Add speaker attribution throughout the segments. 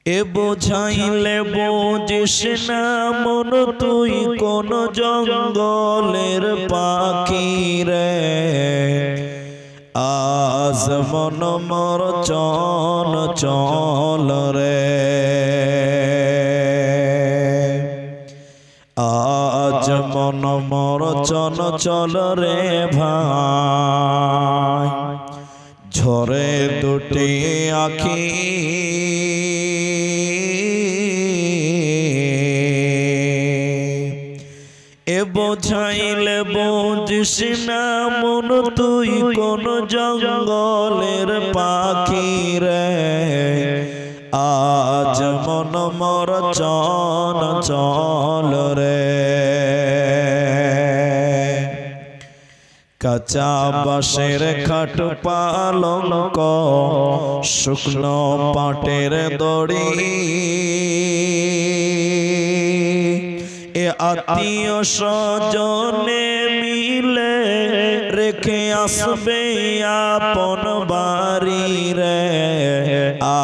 Speaker 1: এ বোঝাইলে বুঝিস না মন তুই কোন জঙ্গলের পাখি রে আজ মন মর চন চল রে আজ মন মর চন চল রে ভাই ঝরে দুটি আখি এ বোঝাইলে বুঝিস না মন তুই কোন জঙ্গলের পাখি রে আজ মন মর চন চল রে কাঁচা বাঁশের খাট পালঙ্ক শুকনো পাটের দড়ি এ আত্মীয় স্বজনে মিলে রেখে আসবে আপন বাড়ি রে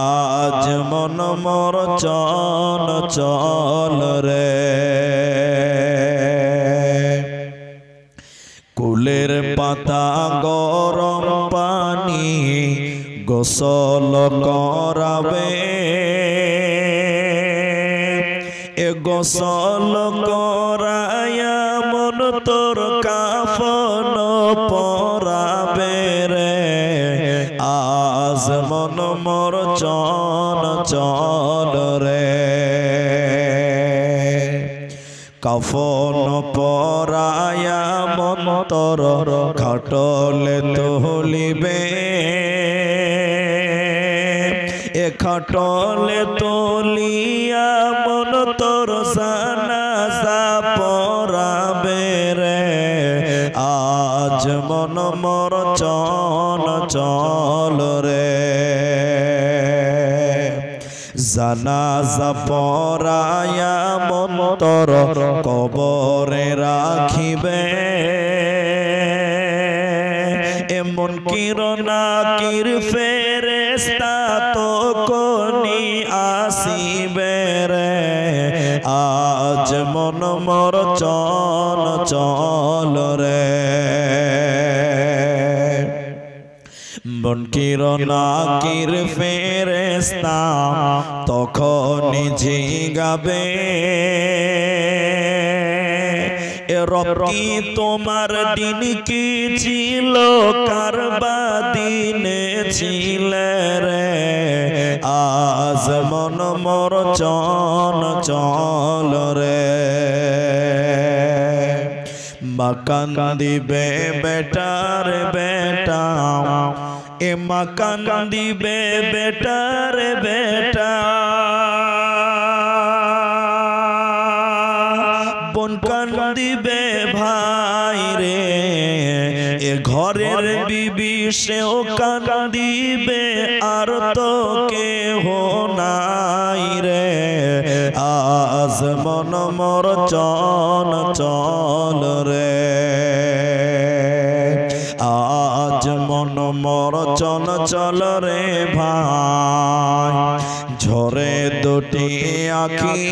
Speaker 1: আজ মন মর চন চল রে কুলের পাতা গরম পানি গোসল করাবে এ গোসল করায়া মন তোর কাফন পরাবে রে আজ মন মর চন চল রে কাফন পরায়া মন তোর খাটলে তুলিবে এ খাটলে তুলিয়া মন তোর জানাজা পড়াবে রে আজ মন মর চন চল রে জানাজা পড়ায়া মন তোর কবরে রাখিবে এমন কিরণাকির ফেরেশতা তো কোনি আসিবে রে আজ মন মর চন চল রে বন কিরণাকির ফেরেশতা তখনই জিগাবে রবি তোমার দিন কি ছিল কারবা দিনে ছিলে রে আজ মন মর চন চল রে মা কান্দিবে বেটার বেটা এ মা কান্দিবে বেটার বেটা বোন কান্দিবে ভাই রে এ ঘরের বিবি সেও কান্দিবে আর তো কেহ নাই রে আজ মন মর চন চল রে আজ মন মর চন চল রে ভাই ঝরে দুটি আখি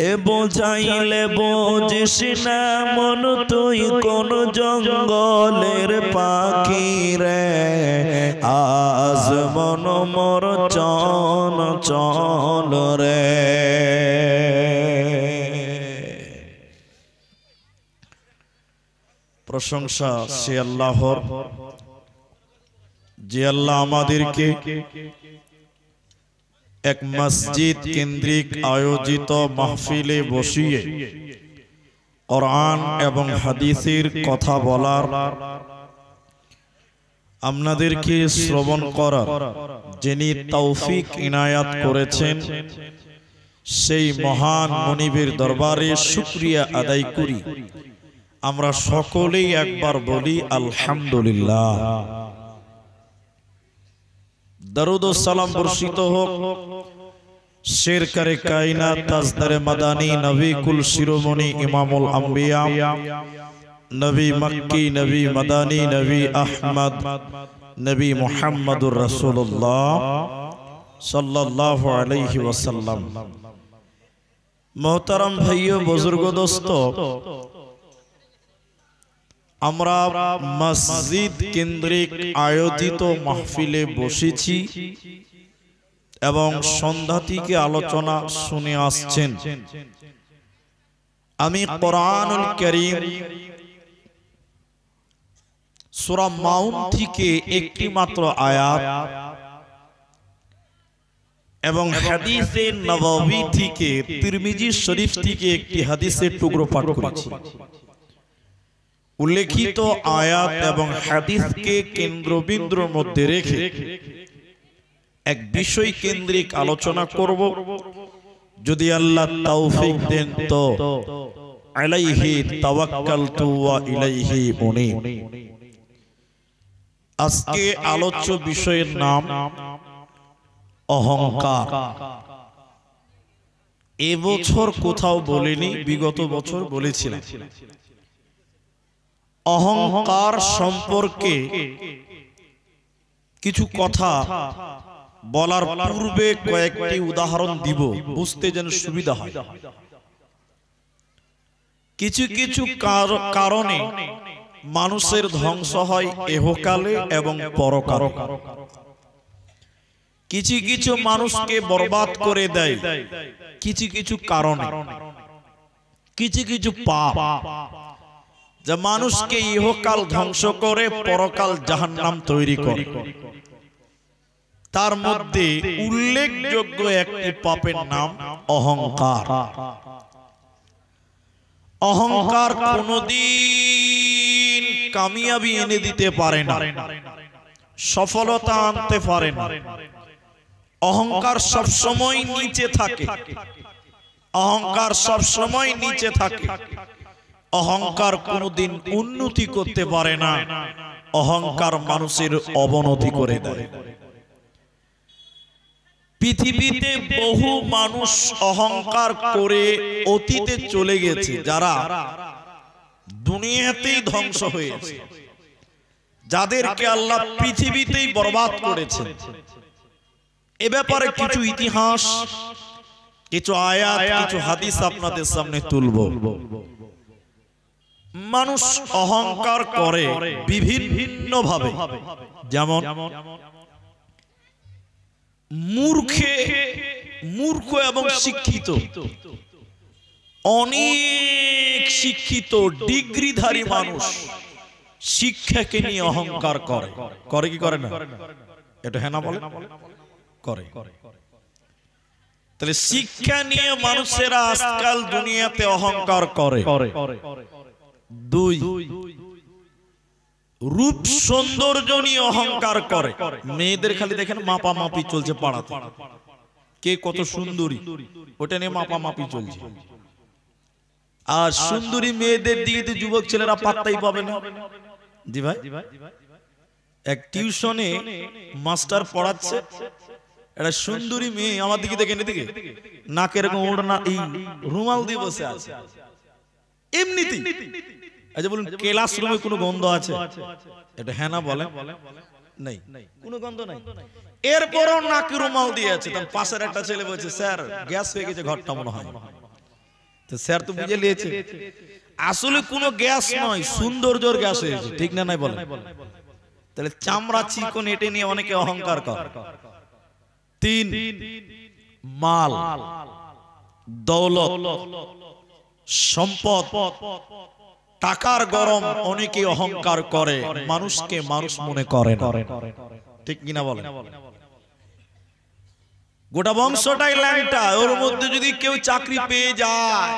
Speaker 1: এ বোঝাইলে বুঝিস না মন তুই কোন জঙ্গলের পাখি রে আজ মন মর চন চল রে প্রশংসা সে আল্লাহর যে আল্লাহ আমাদেরকে এক মসজিদ কেন্দ্রিক আয়োজিত মাহফিলে বসিয়ে কোরআন এবং হাদিসের কথা বলার আপনাদেরকে শ্রবণ করার যিনি তৌফিক ইনায়াত করেছেন সেই মহান মনিবের দরবারে শুকরিয়া আদায় করি। আমরা সকলেই একবার বলি আলহামদুলিল্লাহ। দরুদ ও সালাম বর্ষিত হোক शेर करे कायनात ताजदार मदानी नबी कुल शिरोमणि इमामुल अंबिया नबी मक्की नबी मदानी नबी अहमद नबी मुहम्मदुर रसूलुल्लाह सल्लल्लाहु अलैहि वसल्लम। मोहतरम भाइयों बुजुर्ग दोस्तों, আমরা মসজিদ কেন্দ্রিক আয়োজিত মাহফিলে বসেছি এবং সন্ধ্যা থেকে আলোচনা শুনে আসছেন। আমি কোরআনুল কারীম সূরা মাউন থেকে একটি মাত্র আয়াত এবং হাদিসে নববী থেকে তিরমিজি শরীফ থেকে একটি হাদিসের টুকরো পাঠ করেছি। উল্লেখিত আয়াত এবং হাদিসকে কেন্দ্রবিন্দুর মধ্যে রেখে এক বিষয় কেন্দ্রিক আলোচনা করব। যদি আল্লাহ তৌফিক দেন তো আলাইহি তাওয়াক্কালতু ওয়া ইলাইহি উনীব। আজকে আলোচ্য বিষয়ের নাম অহংকার। এবছর কোথাও বলিনি, বিগত বছর বলেছিলাম। অহংকার সম্পর্কে কিছু কথা বলার পূর্বে কয়েকটি উদাহরণ দিব, বুঝতে যেন সুবিধা হয়। কিছু কিছু কারণে মানুষের ধ্বংস হয় ইহকালে এবং পরকালে। কিছু কিছু মানুষকে বরবাদ করে দেয় কিছু কিছু কারণে। কিছু কিছু পাপ যা মানুষকে ইহকাল ধ্বংস করে পরকাল জাহান্নাম তৈরি করে। তার মধ্যে উল্লেখযোগ্য একটি পাপের নাম অহংকার। অহংকার কোনদিন কামিয়াবি এনে দিতে পারে না, সফলতা আনতে পারে না। অহংকার সবসময় নিচে থাকে, অহংকার সবসময় নিচে থাকে। অহংকার কোনদিন উন্নতি করতে পারে না, অহংকার মানুষের অবনতি করে দেয়। পৃথিবীতে বহু মানুষ অহংকার করে অতীতে চলে গেছে, যারা দুনিয়াতেই ধ্বংস হয়েছে, যাদেরকে আল্লাহ পৃথিবীতেই বরবাদ করেছে। এ ব্যাপারে কিছু ইতিহাস, কিছু আয়াত, কিছু হাদিস আপনাদের সামনে তুলব। মানুষ অহংকার করে বিভিন্ন ভাবে, যেমন মূর্খ এবং শিক্ষিত। অনেক শিক্ষিত ডিগ্রিধারী মানুষ শিক্ষাকে নিয়ে অহংকার করে। করে কি করে না? এটা হ্যাঁ না বলে? করে। তাহলে শিক্ষা নিয়ে মানুষেরা আজকাল দুনিয়াতে অহংকার করে। দুই, রূপ সৌন্দর্য নিয়ে অহংকার করে। মেয়েদের খালি দেখেন মাপামাপি চলছে পাড়াতে, কে কত সুন্দরী, ওটা নিয়ে মাপামাপি চলছে। আর সুন্দরী মেয়েদের দিকে যুবক ছেলেরা পাত্তাই পাবে না। জি ভাই, এক টিউশনে মাস্টার পড়াচ্ছে, একটা সুন্দরী মেয়ে আমার দিকে দেখেন, এদিকে নাকে এরকম ওড়না, এই রুমাল দিয়ে বসে আছে এমনিতেই। আচ্ছা বলুন, ক্লাসরুমে কোনো গন্ধ আছে? এটা হ্যাঁ না বলেন? নাই, কোনো গন্ধ নাই। এরপরও নাকে রুমাল দিয়ে আছে। তার পাশের একটা ছেলে বলছে, স্যার গ্যাস হয়ে গেছে ঘরটা মনে হয়। তো স্যার তো বুঝে নিয়েছে আসলে কোনো গ্যাস নয়, সৌন্দর্যের গ্যাস হয়েছে। ঠিক না নাই বলেন? তাহলে চামড়া চিকন এটে নিয়ে অনেকে অহংকার করে। তিন, মাল, দৌলত, সম্পদ, টাকার গরম অনেকে অহংকার করে, মানুষকে মানুষ মনে করে না। ঠিক কিনা বলেন? গোটা বংশটাই ল্যাংটা, ওর মধ্যে যদি কেউ চাকরি পেয়ে যায়,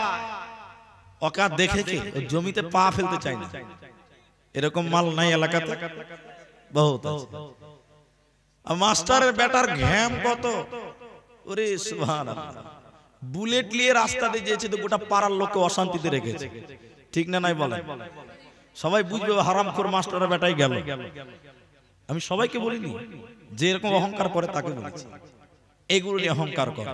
Speaker 1: ওকে দেখেছে জমিতে পা ফেলতে চায় না। এরকম মাল নাই এলাকাতে? বহুত। মাস্টারের বেটার ঘ্যাম কত, ওরে সুবহানাল্লাহ। বুলেট নিয়ে রাস্তা দিয়ে যেছে তো গোটা পাড়ার লোককে অশান্তিতে রেখেছে। ঠিক না নাই বলেন? সবাই বুঝবে হারামখোর মাস্টারের বেটাই গেল। আমি সবাইকে বলিনি, যে এরকম অহংকার করে তাকে বলেছি। এগুলো নিয়ে অহংকার করে।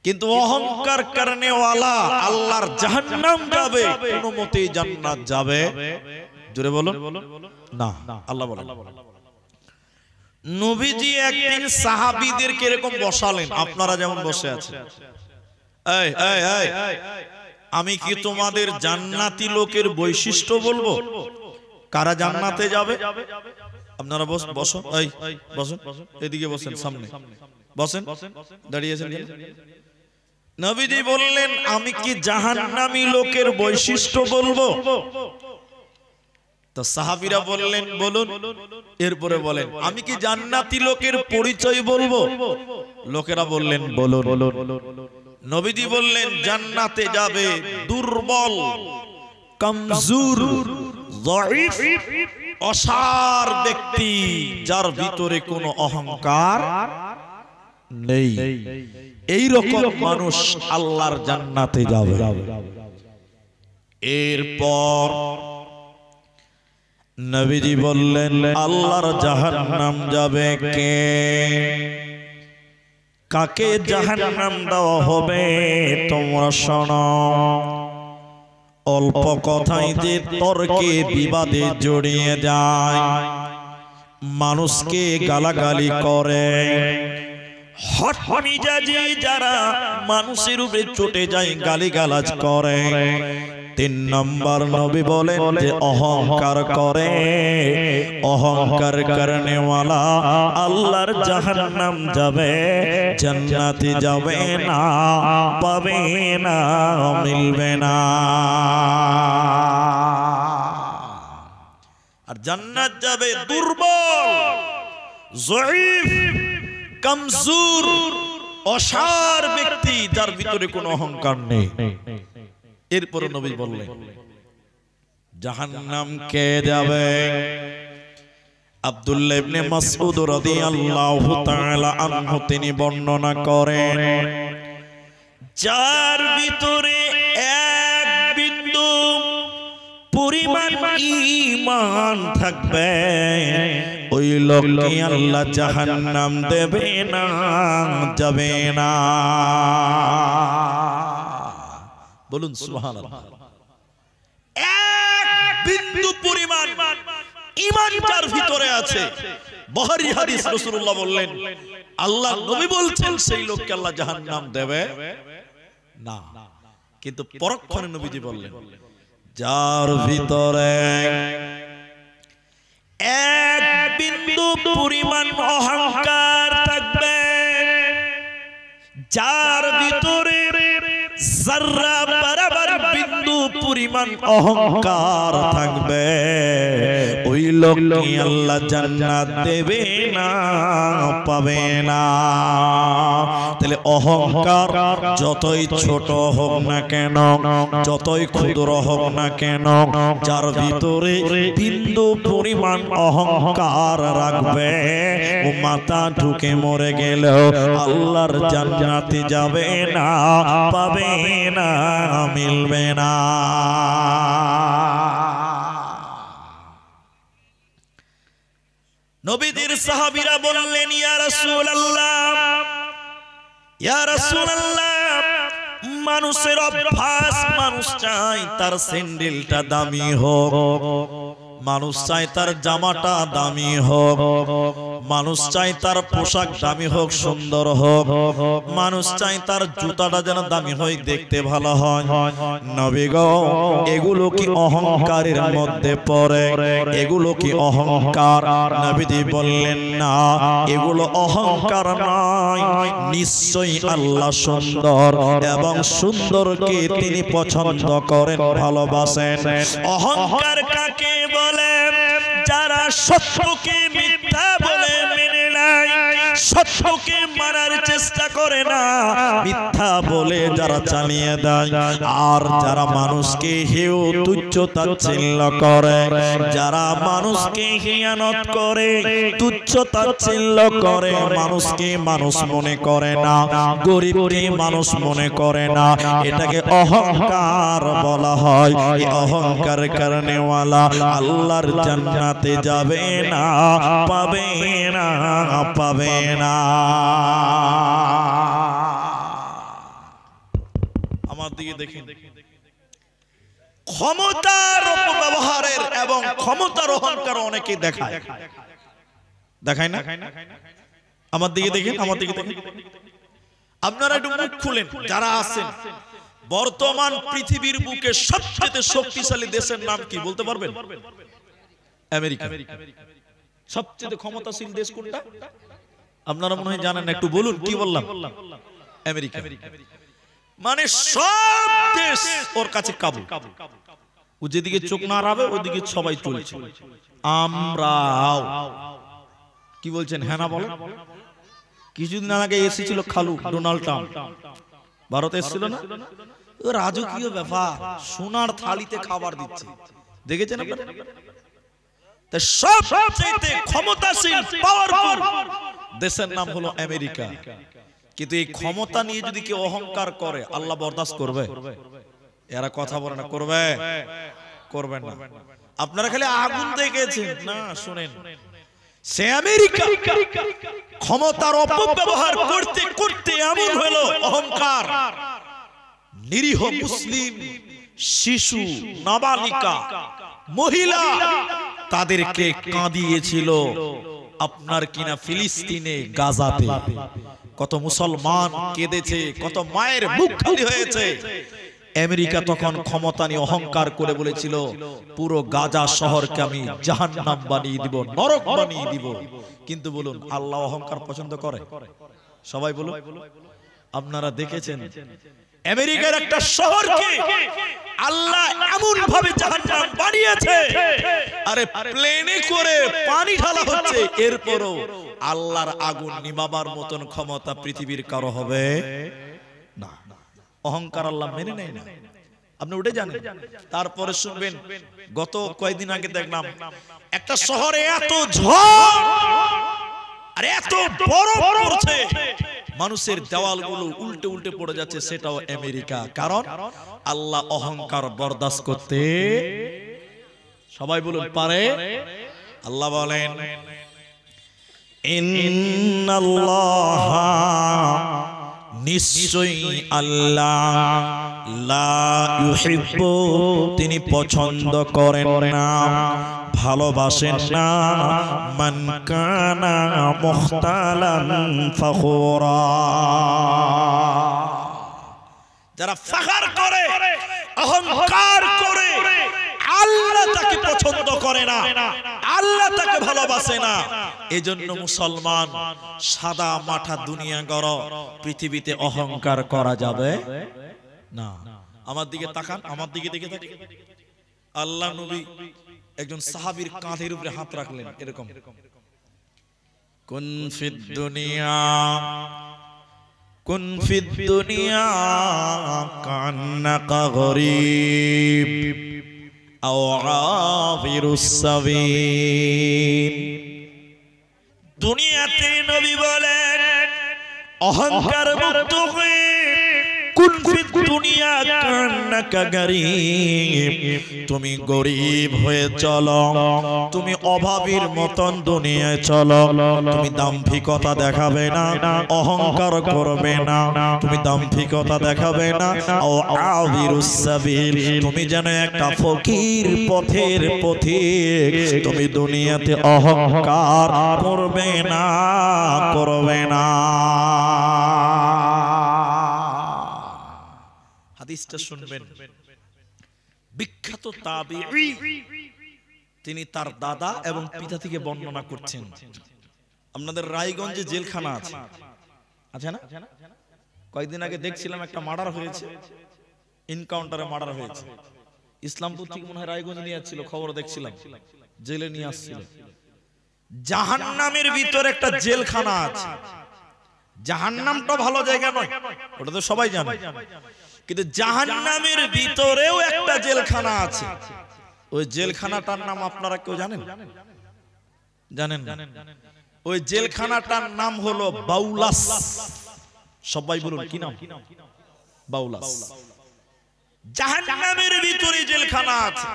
Speaker 1: কিন্তু অহংকার করনে ওয়ালা আল্লাহর জাহান্নাম যাবে, কোনো মতেই জান্নাত যাবে জোরে বলুন না। আল্লাহ বলেন নবীজি একদিন সাহাবীদেরকে এরকম বসালেন, আপনারা যেমন বসে আছেন। এই এই এই আমি কি তোমাদের জান্নাতি লোকের বৈশিষ্ট্য বলবো কারা জান্নাতে যাবে? আপনারা বসো, এই বসেন, এদিকে বসেন, সামনে বসেন, দাঁড়িয়েছেন। নবীজি বললেন আমি কি জাহান্নামী লোকের বৈশিষ্ট্য বলবো? তো সাহাবীরা বললেন বলুন। এরপরে বলেন আমি কি জান্নাতি লোকের পরিচয় বলবো? লোকেরা বললেন বলুন। নবীজি বললেন জান্নাতে যাবে দুর্বল, কমজোর, যায়ীফ, অসার ব্যক্তি, যার ভিতরে কোনো অহংকার নেই। এই রকম মানুষ আল্লাহর জান্নাতে যাবে। এরপর নবীজি বললেন আল্লাহর জাহান্নাম যাবে কে? কাকে জাহান্নাম দেওয়া হবে তোমরা শোনো। অল্প কথাই যে তর্কে বিবাদে জড়িয়ে যায়, মানুষকে গালাগালি করে, হটমিজাজি যারা মানুষের উপরে চটে যায়, গালিগালাজ করে। 3 নম্বর নবী বলেন যে অহংকার করে, অহংকার করনে ওয়ালা আল্লাহর জাহান্নাম যাবে, জান্নাতে যাবে না, পাবে না, মিলবে না। আর জান্নাত যাবে দুর্বল, যায়ীফ, কমজোর, অসার ব্যক্তি, যার ভিতরে কোনো অহংকার নেই। এরপর নবী বললেন জাহান্নাম কে যাবে? আব্দুল্লাহ ইবনে মাসউদ রাদিয়াল্লাহু তাআলা আনহু তিনি বর্ণনা করেন যার ভিতরে এক বিন্দু পরিমাণ ঈমান থাকবে ওই লোককে আল্লাহ জাহান্নাম দেবে না, যাবে না। বলুন সুবহানাল্লাহ। এক বিন্দু পরিমাণ ঈমান যার ভিতরে আছে, বুখারী হাদিস, রাসূলুল্লাহ বললেন আল্লাহ নবী বলছেন সেই লোককে আল্লাহ জাহান্নাম দেবে না। কিন্তু পরক্ষণে নবীজি বললেন যার ভিতরে এক বিন্দু পরিমাণ অহংকার থাকবে, যার ভিতরে যারা বরাবর বিন্দু পরিমাণ অহংকার থাকবে ওই লোককে আল্লাহ জান্নাত দেবে না, পাবে না। তাহলে অহংকার যতই ছোট হোক না কেন, যতই ক্ষুদ্র হোক না কেন, যার ভিতরে বিন্দু পরিমাণ অহংকার রাখবে ও মাথা ঢুকে মরে গেলেও আল্লাহর জান্নাতে যাবে না, পাবে না, মিলবে না। নবীদের সাহাবীরা বললেন ইয়া রাসূলুল্লাহ, ইয়া রাসূলুল্লাহ, মানুষের অভ্যাস, মানুষ চায় তার স্যান্ডেলটা দামি হোক, মানুষ চায় তার জামাটা দামি হোক, মানুষ চায় তার পোশাক দামি হোক, সুন্দর হোক, মানুষ চায় তার জুতাটা যেন দামি হয়, দেখতে ভালো হয়। নবী গো, এগুলো কি অহংকারের মধ্যে পড়ে? এগুলো কি অহংকার? নবীজি বললেন না, এগুলো অহংকার নয়। নিশ্চয়ই আল্লাহ সুন্দর এবং সুন্দরকে তিনি পছন্দ করেন, ভালোবাসেন। অহংকার কাকে বলে? যারা সত্যকে মিথ্যা বলে মেনে নেয়, সত্যকে মানার চেষ্টা করে না, মিথ্যা বলে যারা চালিয়ে দেয়, আর যারা মানুষকে হেয় তুচ্ছ তাচ্ছিল্য করে, যারা মানুষকে হিয়ানত করে, তুচ্ছ তাচ্ছিল্য করে, মানুষকে মানুষ মনে করে না, গরিবকে মানুষ মনে করে না, এটাকে অহংকার বলা হয়। এই অহংকার কারণে ওয়ালা আল্লাহর জান্নাতে যাবে না, পাবে না, পাবে না। আমার দিকে দেখেন, ক্ষমতার অপব্যবহারের এবং ক্ষমতার অহংকার অনেকেই দেখায়, দেখায় না? আমার দিকে দেখেন, আমার দিকে দেখেন। আপনারা একটু মুখ খুলেন যারা আছেন। বর্তমান পৃথিবীর বুকে সবচেয়ে শক্তিশালী দেশের নাম কি বলতে পারবেন? আমেরিকা। সবচেয়ে ক্ষমতাশীল দেশ কোনটা আপনারা মনে হয় জানেন, একটু বলুন। কি বললাম? আমেরিকা। মানে সব দেশ ওর কাছে কাবু। ও যেদিকে চোখ না রাবে ওইদিকে সবাই চলছে। আমরাও কি বলছেন? হ্যাঁ না বলেন। কিছুদিন আগে এসেছিল খালু ডোনাল্ড ট্রাম্প, ভারতে এসেছিল না? রাজকীয় ব্যাপার, সোনার থালিতে খাবার দিচ্ছে, দেখেছেন আপনারা? সবচেয়ে ক্ষমতাশীল পাওয়ারফুল দেশের নাম হলো আমেরিকা। কিন্তু এই ক্ষমতা নিয়ে যদি কেউ অহংকার করে, আল্লাহ বরদাস্ত করবে? এরা কথা বলে না, করবে? করবেন না। আপনারা খালি আগুন দেখেছেন না, শুনেন। সে আমেরিকা ক্ষমতার অপব্যবহার করতে করতে এমন হলো অহংকার, নিরীহ মুসলিম শিশু, নাবালিকা, মহিলা তাদেরকে কাঁদিয়েছিল। আপনার কিনা ফিলিস্তিনে, গাজাতে কত মুসলমান কেঁদেছে, কত মায়ের বুক খালি হয়েছে। আমেরিকা তখন ক্ষমতা নিয়ে অহংকার করে বলেছিল, পুরো গাজা শহরকে আমি জাহান্নাম বানিয়ে দিব, নরক বানিয়ে দিব। কিন্তু বলুন, আল্লাহ অহংকার পছন্দ করে? সবাই বলুন। আপনারা দেখেছেন আমেরিকার একটা শহরকে আল্লাহ এমন ভাবে জাহান্নাম বানিয়েছে, আরে প্লেনে করে পানি ঢালা হচ্ছে, এরপরও আল্লাহর আগুন নিভাবার মতন ক্ষমতা পৃথিবীর কারো হবে না। অহংকার আল্লাহ মেনে নেয় না। আপনি উঠে জানেন। তারপরে শুনবেন, গত কয়েকদিন আগে দেখলাম একটা শহরে এত ঝড় আর এত বরফ পড়ছে, মানুষের দেওয়ালগুলো উল্টে উল্টে পড়ে যাচ্ছে, সেটাও আমেরিকা। কারণ আল্লাহ অহংকার বরদাস্ত করতে, সবাই বলুন, পারে? আল্লাহ বলেন, ইন্নাল্লাহা, নিশ্চয়ই আল্লাহ, লা ইউহিব্বু, তিনি পছন্দ করেন না, ভালোবাসেন না, মান কানা মুখতালান ফখুরা, যারা ফখর করে, অহংকার করে, আল্লাহ তাকে পছন্দ করে না, আল্লাহ তাকে ভালোবাসে না। এজন্য মুসলমান সাদা মাঠা দুনিয়া গড়, পৃথিবীতে অহংকার করা যাবে না। আমার দিকে তাকান, আমার দিকে দেখে থাকেন। আল্লাহ নবী একজন সাহাবীর কাঁধের উপরে হাত রাখলেন, এরকম, কুন ফিদ দুনিয়া, কুন ফিদ দুনিয়া কান্নাকা গরীব আও আবিরুস সাবিল। দুনিয়াতে নবী বলেন, অহংকার মুক্ত হয়ে কুন ফিদ দুনিয়া কান্নাকা গরীব, তুমি গরীব হয়ে চলো, তুমি অভাবীর মতন দুনিয়ায় চলো, তুমি দাম্ভিকতা দেখাবে না, অহংকার করবে না, তুমি দাম্ভিকতা দেখাবে না। ও আবিরুস সাবিল, তুমি যেন একটা ফকির, পথের পথিক, তুমি দুনিয়াতে অহংকার করবে না, করবে না। হাদিসটা শুনবেন, বিখ্যাত তাবিঈ, তিনি তার দাদা এবং পিতা থেকে বর্ণনা করছেন। আপনাদের রায়গঞ্জে জেলখানা আছে, আছে না? কয়েকদিন আগে দেখছিলাম একটা মার্ডার হয়েছে, এনকাউন্টারে মার্ডার হয়েছে। ইসলামপুর থেকে মনে হয় রায়গঞ্জ নিয়ে আসছিল, খবর দেখছিলাম, জেলে নিয়ে আসছিল। জাহান্নামের ভিতরে একটা জেলখানা আছে। জাহান্নামটা ভালো জায়গা নয়, ওটা তো সবাই জানে, কিন্তু জাহান্নামের ভিতরেও একটা জেলখানা আছে। ওই জেলখানাটার নাম আপনারা কেউ জানেন? জানেন? ওই জেলখানাটার নাম হলো বাউলাস। সবাই বলুন, কি নাম? বাউলাস। জাহান্নামের ভিতরে জেলখানা আছে।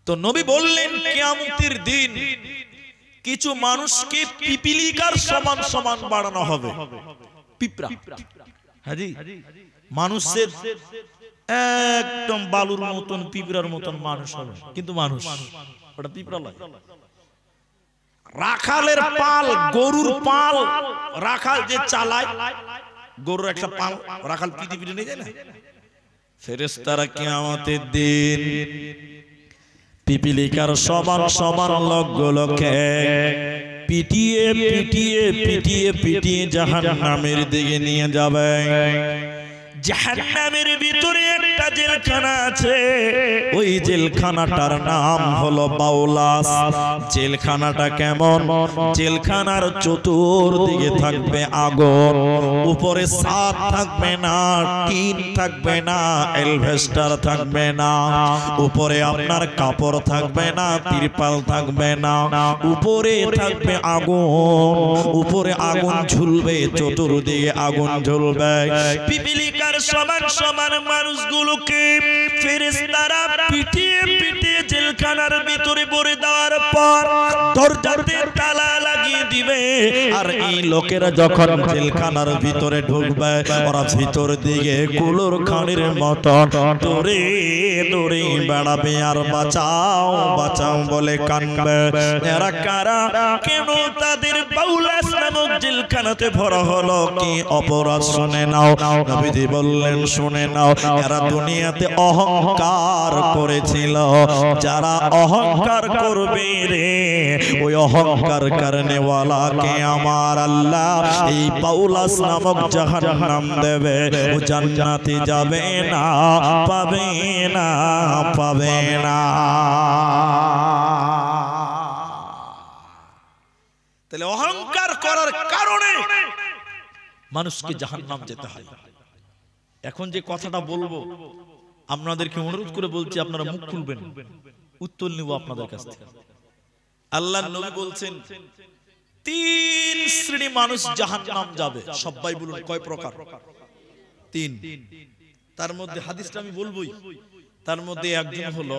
Speaker 1: তো নবী বললেন, কিয়ামতের দিন কিছু মানুষকে পিপিলিকার সমান সমান বাড়ানো হবে। পিঁপড়া, হাজি মানুষের একদম বালুর মতন পিঁপড়ার মতন মানুষ হবে, কিন্তু মানুষ ওটা পিঁপড়া নয়। রাখালের পাল, গরুর পাল, রাখাল যে চালায় গরুর একটা পাল, রাখাল পিটি পিটি নিয়ে যায় না, ফেরেশতারা কিয়ামতের দিন পিপিলিকার সমান সমান লোকগুলোকে পিটিয়ে পিটিয়ে পিটিয়ে পিটিয়ে জাহান্নামের দিকে নিয়ে যাবে। জাহান্নামের ভিতরে একটা জেলখানা আছে, ওই জেলখানাটার নাম হলো বাউলাস। জেলখানাটা কেমন? জেলখানার চতুর্দিকে থাকবে আগুন, উপরে ছাদ থাকবে না, টিন থাকবে না, এলভেস্টার থাকবে না, উপরে আপনার কাপড় থাকবে না, তিরপাল থাকবে না, উপরে থাকবে আগুন, উপরে আগুন ঝুলবে, চতুর্দিকে আগুন ঝুলবে। পিপিলিকার সমান সমান মানুষগুলোকে ফেরেশতারা পিটিয়ে পিটিয়ে জেলখানার ভিতরে ভরে দেওয়ার পর দরজাতে তালা লাগিয়ে দিবে। আর এই লোকেরা যখন জেলখানার ভিতরে ঢুকবে, ওরা ভিতর দিকে কুলোর খানির মতন দৌড়ে দৌড়ে বেড়াবে আর বাঁচাও বাঁচাও বলে কানবে। এরা কারা? কেন তাদের বাউলাস নামক জেলখানাতে ভরা হলো? কি অপরাধ শুনে নাও। নবীজি বললেন শুনে নাও, এরা দুনিয়াতে অহংকার করেছিল। যারা অহংকার করবে রে, ওই অহংকার করনে ওয়ালাকে আমার আল্লাহ এই বাউলাস নামক জাহান্নাম দেবে, ও জান্নাতে যাবে না, পাবে না, পাবে না। তাহলে অহংকার করার কারণে মানুষকে জাহান্নাম যেতে হয়। এখন যে কথাটা বলবো আপনাদেরকে অনুরোধ করে বলছি, আপনারা মুখ খুলবেন, উত্তর নিব আপনাদের কাছ থেকে। আল্লাহর নবী বলছেন 3 শ্রেণী মানুষ জাহান্নাম যাবে। সবাই বলুন কয় প্রকার? 3। তার মধ্যে হাদিসটা আমি বলবোই, তার মধ্যে একজন হলো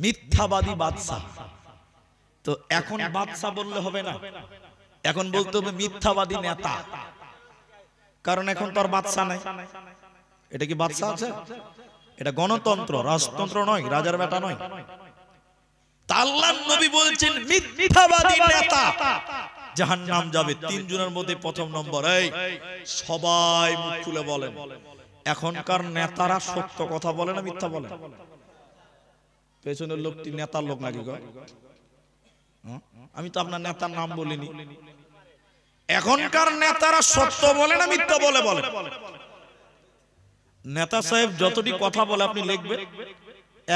Speaker 1: মিথ্যাবাদী বাদশা। তো এখন বাদশা বললে হবে না, এখন বলতে হবে মিথ্যাবাদী নেতা, কারণ এখন তো আর বাদশা নাই। এটা কি বাদশা আছে? এটা গণতন্ত্র, রাজতন্ত্র নয়, রাজার বেটা নয়। আল্লাহর নবী বলছেন মিথ্যাবাদী নেতা জাহান্নাম যাবে। 3 জনের মধ্যে প্রথম নম্বর, এই সবাই মুখ খুলে বলেন, এখনকার নেতারা সত্য কথা বলে না মিথ্যা বলে? পেছনের লোকটি নেতার লোক নাকি গো? আমি তো আপনার নেতার নাম বলিনি। এখনকার নেতারা সত্য বলে না মিথ্যা বলে? বলে নেতা সাহেব যতটি কথা বলে আপনি লিখবেন,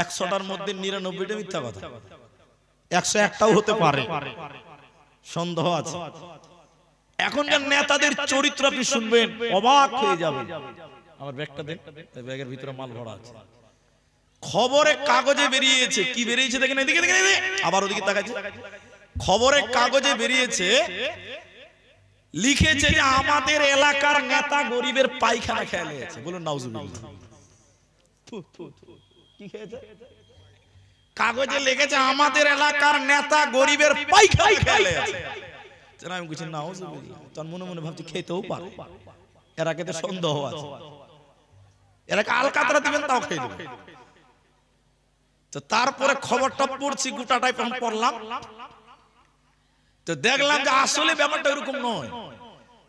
Speaker 1: 100টার মধ্যে 99টা মিথ্যা কথা, 101টাও হতে পারে, সন্দেহ আছে। এখনকার নেতাদের চরিত্র আপনি শুনবেন অবাক হয়ে যাবেন। আমার ব্যাগটা দেন, ব্যাগের ভিতরে মাল ভরা আছে। খবরে কাগজে বেরিয়েছে, কি বেরিয়েছে দেখেন, এদিকে দেখেন, আবার ওদিকে তাকাচ্ছে। খবরে কাগজে বেরিয়েছে, লিখেছে যে আমাদের এলাকার নেতা গরিবের পায়খানা খেয়ে নিয়েছে। বলুন নাউজুবিল্লাহ। কি খেয়েছে? কাগজে লিখেছে আমাদের এলাকার নেতা গরিবের পায়খানা খেয়ে নিয়েছে। আমি বলছি নাউজুবিল্লাহ। তার মনে মনে ভাবছি খেতেও পারে, এরা খেতে সন্দেহ আছে, এরা আলকাতরা দিবেন তাও খেয়ে দেবে। তো তারপরে খবরটা পড়ছি, গোটাটাই পড়লাম, তো দেখলাম যে আসলে ব্যাপারটা এরকম নয়।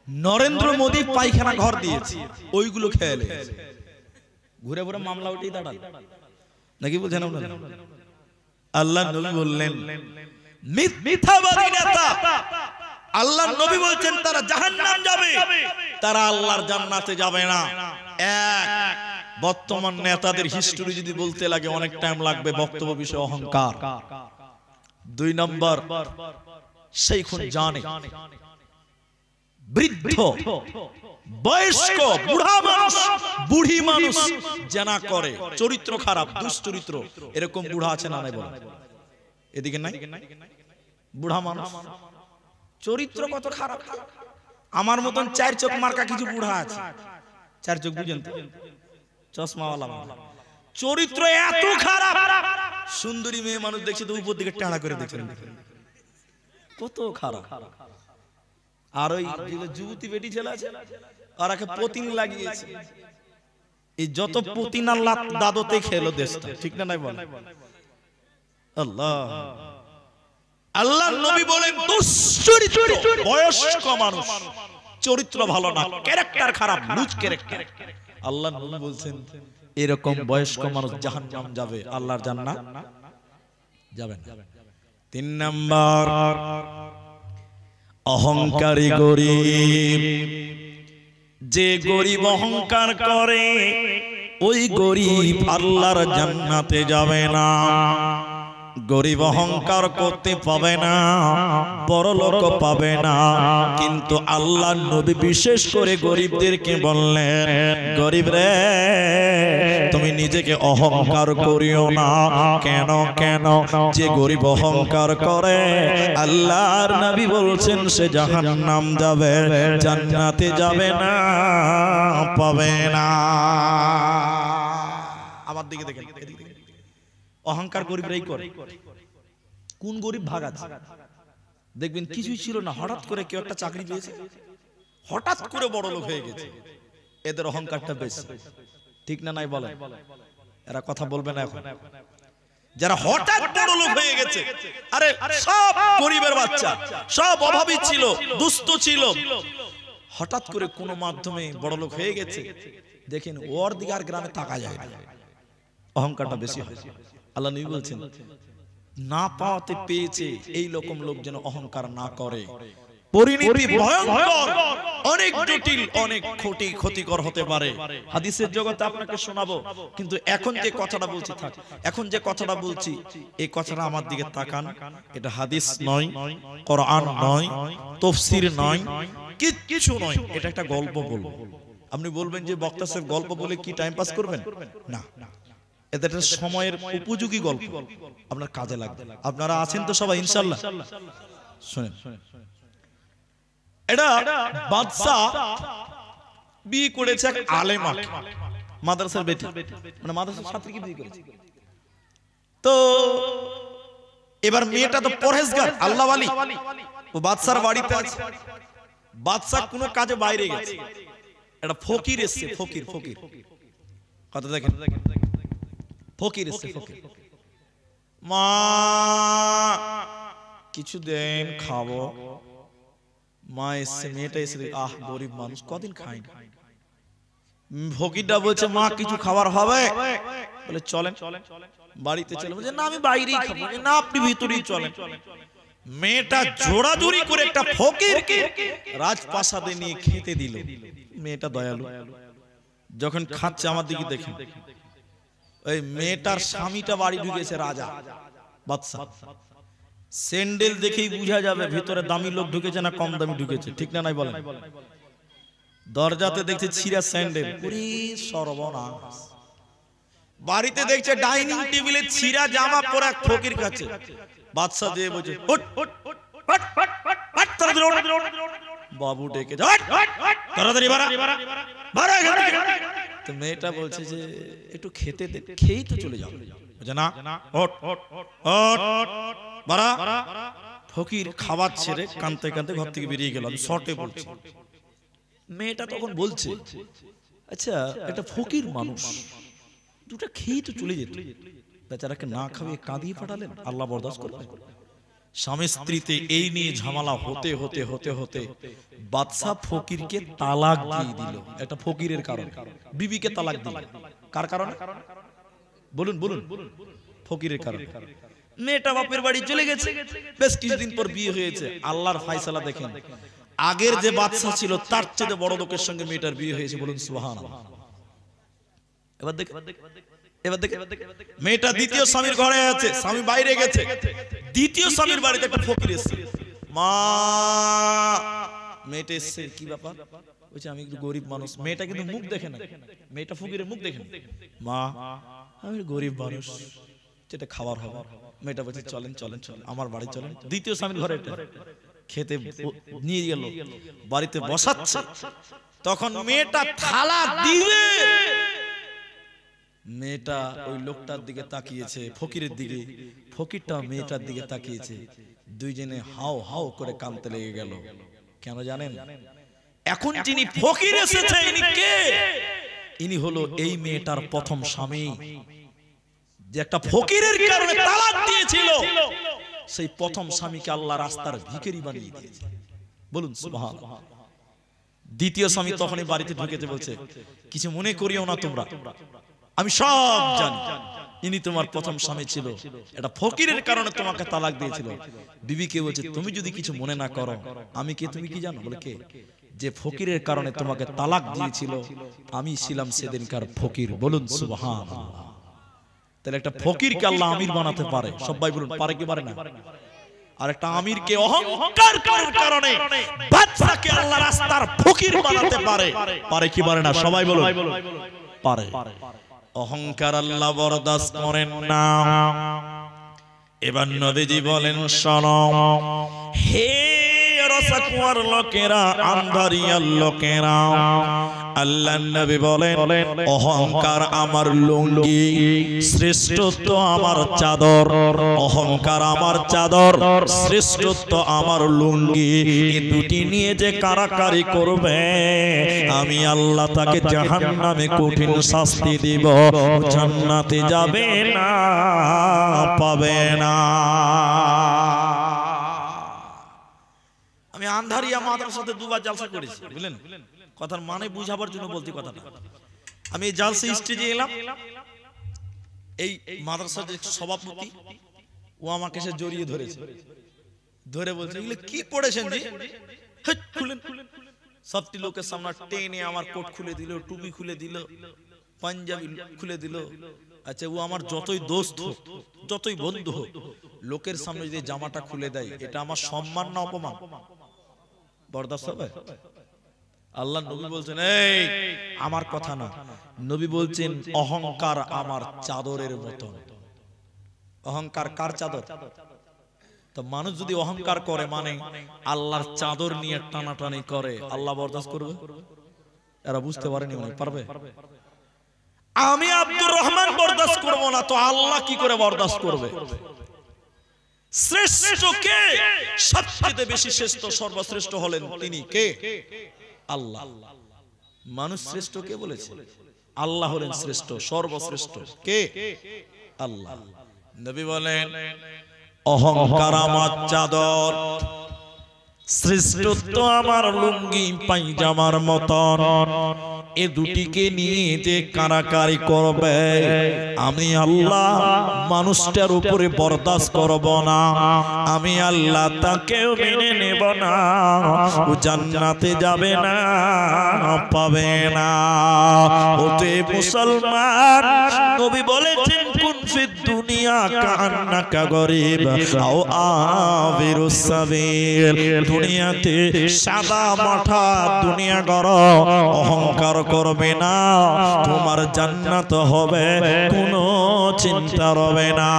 Speaker 1: নরেন্দ্র মোদী পায়খানা ঘর দিয়েছে, ওইগুলো খেয়ে নিয়েছে। ঘুরে ঘুরে মামলা উঠেই দাঁড়াল নাকি বলছেন আপনারা? আল্লাহ নবী বললেন মিথ্যাবাদী নেতা, আল্লাহ নবী বলছেন তারা জাহান্নাম যাবে, তারা আল্লাহর জান্নাতে যাবে না। এক, বর্তমান নেতাদের হিস্টরি যদি বলতে লাগে অনেক টাইম লাগবে, বক্তব্য বিষয় অহংকার। 2 নম্বর, শেখুন জানে, বৃদ্ধ বয়স্ক বুড়া মানুষ, বুড়ি মানুষ জানা করে, চরিত্র খারাপ, দুশ্চরিত্র, এরকম বুড়া আছে না নাই বলেন? এদিকে নাই বুড়া মানুষ, চরিত্র কত খারাপ। আমার মতন 4 চোখ মার্কা কিছু বুড়া আছে, 4 চোখ বুঝেন তো, চশমাওয়ালা, চরিত্র এত খারাপ। সুন্দরী মেয়ে মানুষ দেখছে তো উপর দিকে টানা করে দেখছেন, কত খারাপ। আর ওই যুবতী বেটি ছেলে আছে আর পতিন লাগিয়েছে। এই যত পতিন আল্লাহ দাদতে খেলো দেশটা, ঠিক না নাই বল? আল্লাহ আল্লাহ নবী বলেন দুশ্চরিত্র বয়স্ক মানুষ চরিত্র ভালো না, ক্যারেক্টার খারাপ, লুজ ক্যারেক্টার। আল্লাহ নবী বলছেন এরকম বয়স্ক মানুষ জাহান্নাম যাবে, আল্লাহর জান্নাত যাবে না। 3 নাম্বার অহংকারী গরিব। যে গরিব অহংকার করে ওই গরিব আল্লাহর জান্নাতে যাবে না। গরিব অহংকার করতে পাবে না, বড় লোক পাবে না। কিন্তু আল্লাহর নবী বিশেষ করে গরিবদেরকে বললেন, গরিব রে তুমি নিজেকে অহংকার করিও না। কেন কেন? যে গরিব অহংকার করে আল্লাহর নবী বলছেন সে জাহান্নাম যাবে, জান্নাতে যাবে না, পাবে না। আমার দিকে দেখেন, অহংকার গরিবরাই করে। কোন গরিব ভাগ আছে দেখবেন, কিছুই ছিল না, হঠাৎ করে কেউ একটা চাকরি পেয়েছে, হঠাৎ করে বড় লোক হয়ে গেছে। এদের অহংকারটা বেশি, ঠিক না নাই বলেন? এরা কথা বলবে না এখন। যারা হঠাৎ বড় লোক হয়ে গেছে, আরে সব গরিবের বাচ্চা, সব অভাবী ছিল, দুস্থ ছিল, হঠাৎ করে কোন মাধ্যমে বড় লোক হয়ে গেছে, দেখেন ওর দিকে আর গ্রামে তাকা যায় না, অহংকারটা বেশি হয়। আল্লাহ নবী বলছেন না পাওয়াতে পেয়েছে এই রকম লোক যেন অহংকার না করে। পরিণতি ভয়ঙ্কর, অনেক জটিল, অনেক ক্ষতিকর হতে পারে। হাদিসের জগতে আপনাকে শোনাবো, কিন্তু এখন যে কথাটা বলছি থাক, এখন যে কথাটা বলছি এই কথাটা আমার দিকে তাকান। এটা হাদিস নয়, কোরআন নয়, তাফসীর নয়, কিছু নয়, এটা একটা গল্প বলবো। আপনি বলবেন যে বক্তা সাহেব গল্প বলে কি টাইম পাস করবেন? না, এটা সময়ের উপযোগী গল্প, আপনার কাজে লাগবে। আপনারা আছেন তো সবাই ইনশাআল্লাহ? শুনেন, এটা বাদশা বিয়ে করেছে এক আলেমা, মাদ্রাসার বেটি, মানে মাদ্রাসার ছাত্রীকে বিয়ে করেছে। তো এবার মেয়েটা তো পরহেজগার, আল্লাহ ওয়ালি, ও বাদশার বাড়িতে আছে। বাদশা কোনো কাজে বাইরে গেছে, একটা ফকির এসেছে, ফকির ফকির কথা দেখেন, ফকির এসেছে, ফকির। মা কিছু দেন খাবো। মা এসছে, মেয়েটা এসে, আহ গরিব মানুষ কদিন খাই না। ফকিরটা বলছে মা কিছু খাবার হবে? বলে চলেন বাড়িতে চলে। বলছে না আমি বাইরেই খাবো। না আপনি ভিতরেই চলেন। মেয়েটা জোড়াজুড়ি করে একটা ফকিরকে রাজপ্রাসাদে নিয়ে খেতে দিল। মেয়েটা দয়ালু, যখন খাচ্ছে আমার দিকে দেখেন, ওই মেয়েটার স্বামীটা বাড়ি ঢুকেছে, রাজা বাদশা। স্যান্ডেল দেখেই বোঝা যাবে ভিতরে দামি লোক ঢুকেছে না কম দামি ঢুকেছে, ঠিক না নাই বলেন? দরজাতে দেখছে ছিঁড়া স্যান্ডেল, পুরি সর্বনাশ। বাড়িতে দেখছে ডাইনিং টেবিলে ছিঁড়া জামা পরা এক ফকির কাছে। বাদশা দিয়ে বলছে বাবু ডেকে তাড়াতাড়ি বাড়া। তো মেয়েটা বলছে যে একটু খেতে দে, খেয়েই তো চলে যাও। না ফকির খাবার ছেড়ে কাঁদতে কাঁদতে ঘর থেকে বেরিয়ে গেল। আমি শর্টে বলছি। মেয়েটা তখন বলছে আচ্ছা একটা ফকির মানুষ দুটা খেয়েই তো চলে যেত, বেচারাকে না খাওয়িয়ে কাঁদিয়ে পাঠালেন, আল্লাহ বরদাস্ত করবে? স্বামী স্ত্রীতে এই নিয়ে ঝামেলা হতে হতে হতে হতে বাদশা ফকিরকে তালাক দিয়ে দিল। এটা ফকিরের কারণ, বিবিকে তালাক দিল। কার কারণে বলুন বলুন? ফকিরের কারণে। মেয়েটা বাপের বাড়ি চলে গেছে, বেশ কিছুদিন পর বিয়ে হয়েছে। আল্লাহর ফয়সালা দেখেন, আগের যে বাদশা ছিল তার চেয়ে বড় লোকের সঙ্গে মেয়েটার বিয়ে হয়েছে, বলুন সুবহানাল্লাহ। এবার দেখেন, এবার দেখেন, মেয়েটা দ্বিতীয় স্বামীর ঘরে আছে, স্বামী বাইরে গেছে, দ্বিতীয় স্বামীর বাড়িতে একটা ফকির এসেছে। মা মেয়েটা এসছে, কি ব্যাপার? বলছে আমি একটু গরিব মানুষ। মেয়েটা কিন্তু মুখ দেখে না, মেয়েটা ফকিরের মুখ দেখে না। মা আমি গরিব মানুষ, যেটা খাবার হবে। মেয়েটা বলছে চলেন চলেন চলেন আমার বাড়ি চলেন। দ্বিতীয় স্বামীর ঘরে খেতে নিয়ে গেল, বাড়িতে বসাচ্ছে। তখন মেয়েটা থালা দিবে, মেয়েটা ওই লোকটার দিকে তাকিয়েছে, ফকিরের দিকে, ফকিরটা মেয়েটার দিকে তাকিয়েছে, দুইজনে হাও হাও করে কাঁদতে লেগে গেল। কেন জানেন? এখন যিনি ফকির এসেছে ইনি কে? ইনি হলো এই মেয়েটার প্রথম স্বামী, যে একটা ফকিরের কারণে তালাক দিয়েছিল। সেই প্রথম স্বামীকে আল্লাহ রাস্তার ভিখারি বানিয়ে দিয়েছে। বলুন সুবহানাল্লাহ। দ্বিতীয় স্বামী তখনই বাড়িতে ঢুকেছে, বলছে কিছু মনে করিও না তোমরা, আমি সব জানি, ইনি তোমার প্রথম স্বামী ছিল, এটা ফকিরের কারণে তোমাকে তালাক দিয়েছিল। বিবিকে বলছে তুমি যদি কিছু মনে না করো, আমি কে তুমি কি জানো? বলে কে? যে ফকিরের কারণে তোমাকে তালাক দিয়েছিল আমি ছিলাম সেদিনকার ফকির। বলুন সুবহানাল্লাহ। তাহলে একটা ফকিরকে আল্লাহ আমির বানাতে পারে। সবাই বলুন পারে কি পারে না? আর একটা আমিরকে অহংকার করার কারণে বাদশাকে আল্লাহ রাস্তার ফকির বানাতে পারে। পারে কি পারে না? সবাই বলুন পারে। অহংকার আল্লাহ বরদাস্ত করেন না। এবার নবীজি বলেন শোনো, হে রসাকুয়ার লোকেরা, আন্ধারিয়ার লোকেরা, আল্লাহর নবী বলেন অহংকার আমার লুঙ্গি, শ্রেষ্ঠত্ব আমার চাদর। অহংকার আমার চাদর, শ্রেষ্ঠত্ব আমার লুঙ্গি। এই দুটি নিয়ে যে কারাকারি করবে আমি আল্লাহ তাকে জাহান্নামে কঠিন শাস্তি দিব, জান্নাতে যাবে না, পাবে না। আমি আন্ধারিয়া মাদ্রাসাতে দুবার জালসা করেছি, বুঝলেন? কথার মানে বুঝাবার জন্য বলছি কথাটা। আমি এই জালসা স্টেজে এলাম, এই মাদ্রাসার যে সভাপতি ও আমাকে সে জড়িয়ে ধরেছে, ধরে বলছে এগুলো কি পড়েছেন জি? খুলেন। সবটি লোকের সামনে টেনে আমার কোট খুলে দিল, টুপি খুলে দিল, পাঞ্জাবি খুলে দিল। আচ্ছা, ও আমার যতই দোস্ত হোক, যতই বন্ধু হোক, লোকের সামনে যদি জামাটা খুলে দেয় এটা আমার সম্মান না অপমান? বরদাস্ত হবে? আল্লাহ নবী বলছেন এই আমার কথা না, নবী বলছেন অহংকার আমার চাদরের মতন। অহংকার কার চাদর? তো মানুষ যদি অহংকার করে মানে আল্লাহর চাদর নিয়ে টানাটানি করে, আল্লাহ বরদাস্ত করবে? এরা বুঝতে পারেনি, মনে পারবে? আমি আব্দুর রহমান বরদাস্ত করব না, তো আল্লাহ কি করে বরদাস্ত করবে? শ্রেষ্ঠ কে? সবচেয়ে বেশি শ্রেষ্ঠ, সর্বশ্রেষ্ঠ হলেন তিনি কে? আল্লাহ। মানুষ শ্রেষ্ঠ কে বলেছে? আল্লাহ হলেন শ্রেষ্ঠ, সর্বশ্রেষ্ঠ। কে? আল্লাহ। নবী বলেন অহংকার আমার চাদর, শ্রেষ্ঠত্ব আমার লুঙ্গি পায়জামার মতন। এ দুটিকে নিয়ে যে কারাকারি করবে আমি আল্লাহ মানুষটার উপরে বরদাস্ত করব না, আমি আল্লাহ তাকেও মেনে নেব না, ও জান্নাতে যাবে না, পাবে না। ওতে মুসলমান নবী বলেছেন কুন ফিদ দুনিয়া কান্নাকা গরিব আও আবিরুস সাবিল। দুনিয়াতে সাদা মাঠা দুনিয়া করো, অহংকার করবে না, তোমার জান্নাত হবে, কোনো চিন্তা হবে না।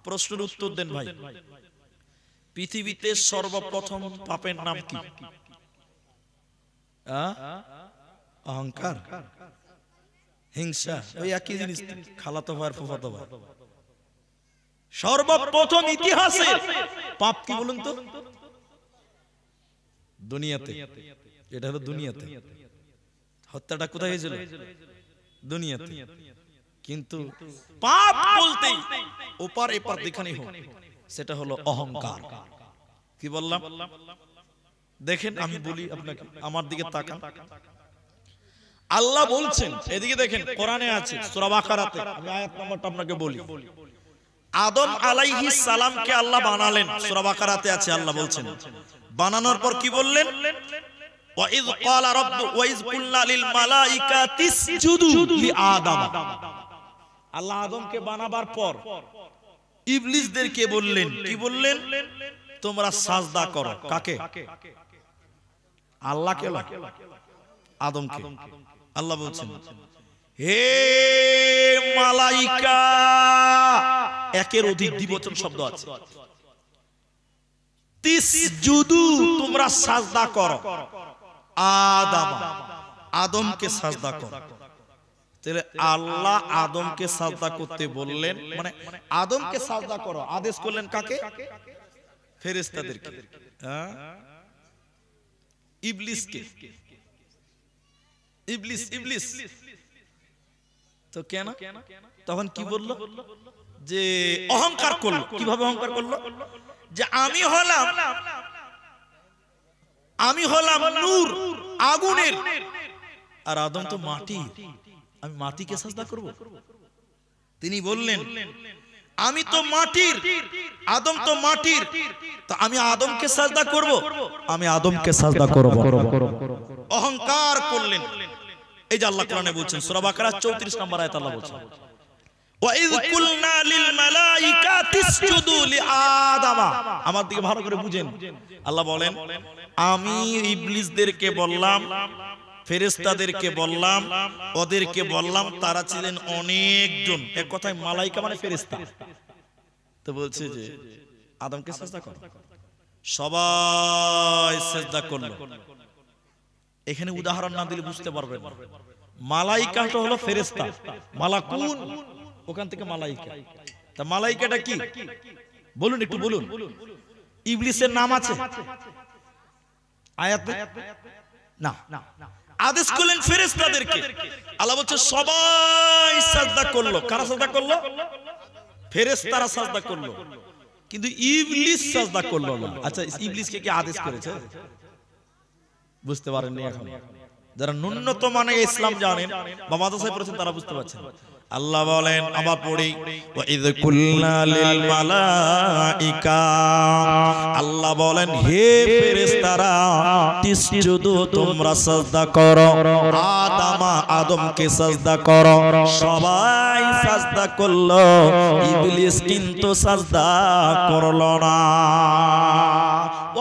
Speaker 1: প্রশ্নের উত্তর দেন ভাই। পৃথিবীতে সর্বপ্রথম পাপের নাম কি? অহংকার, হিংসা, ওই একই জিনিস, খালাতো ভাই আর ফুফাতো ভাই। সর্বপ্রথম ইতিহাসে পাপ কি বলুন তো? দুনিয়াতে। এটা হলো দুনিয়াতে। হত্যাটা কোথায় হয়েছিল? দুনিয়াতে। কিন্তু পাপ বলতেই ওপার এপার যেখানেই হোক সেটা হলো অহংকার। কি বললাম? দেখেন আমি বলি আপনাকে, আমার দিকে তাকান। আল্লাহ বলছেন, এদিকে দেখেন কোরআনে আছে সূরা বাকারাতে, আমি আয়াত নম্বরটা আপনাকে বলি। আদম আলাইহিস সালামকে আল্লাহ বানালেন, সূরা বাকারাতে আছে। আল্লাহ বলছেন বানানোর পর কি বললেন? ওয়াইজ ক্বালা রাব্বু ওয়াইজ কুল্লা লিল মালাইকাতি ইসজুদু লিআদম। আল্লাহ আদমকে বানাবার পর ইবলিসদেরকে বললেন, কি বললেন? তোমরা সাজদা করো। কাকে? আল্লাহকে না, আদমকে। আল্লাহ বলছেন হে মালাইকা, একের অধিক দ্বিবচন শব্দ আছে। তিসজুদু, তোমরা সাজদা করো আদম, আদমকে সাজদা কর। তাহলে আল্লাহ আদমকে সাজদা করতে বললেন, মানে আদমকে সাজদা করো আদেশ করলেন কাকে? ফেরেশতাদেরকে। ইবলিসকে। ইবলিস ইবলিস তো কেন? তখন কি বললো? যে অহংকার করলো। কিভাবে অহংকার করলো? যে আমি হলাম নূর, আগুনের, আর আদম তো মাটি, আমি মাটিকে সাজদা করব? তিনি বললেন আমি তো মাটির, আদম তো মাটির, তো আমি আদমকে সাজদা করব? আমি আদমকে সাজদা করব। অহংকার করলেন। এই যে আল্লাহ কোরআনে বলছেন সূরা বাকারা 34 নম্বর আয়াত আল্লাহ বলছেন ওয়াইয কুলনা লিল মালাইকাতি ইসজুদু লিআদামা। আমার দিকে ভালো করে বুঝেন। আল্লাহ বলেন আমি ইবলিসদেরকে বললাম, ফেরেশতাদেরকে বললাম, ওদেরকে বললাম, তারা ছিলেন অনেকজন। এক কথায় মালাইকা মানে ফেরেশতা। তো বলছে যে আদমকে সিজদা কর, সবাই সিজদা করলো। এখানে উদাহরণ না দিলে বুঝতে পারবেন না। মালাইকাটা হলো ফেরেশতা, মালাকুন ওখান থেকে মালাইকা। তা মালাইকাটা কি বলুন, একটু বলুন। ইবলিসের নাম আছে আয়াতে? না। আদেশ করলেন ফেরেশতাদেরকে। আল্লাহ বলছে সবাই সিজদা করলো। কারা সিজদা করলো? ফেরেশতারা সিজদা করলো, কিন্তু ইবলিস সিজদা করলো না। আচ্ছা, ইবলিসকে কি আদেশ করেছে? বুঝতে পারেননি এখন। যারা ন্যূনতম মানে ইসলাম জানেন বা মাদ্রাসায় পড়েছেন তারা বুঝতে পারছেন। আল্লাহ বলেন, আবার পড়ি, ওয়াইয কুলনা লিল মালাইকা, আল্লাহ বলেন হে ফেরেশতারা তিসজুদু, তোমরা সিজদা করো, আদমা, আদমকে সিজদা করো। সবাই সিজদা করলো, ইবলিস কিন্তু সিজদা করলো না।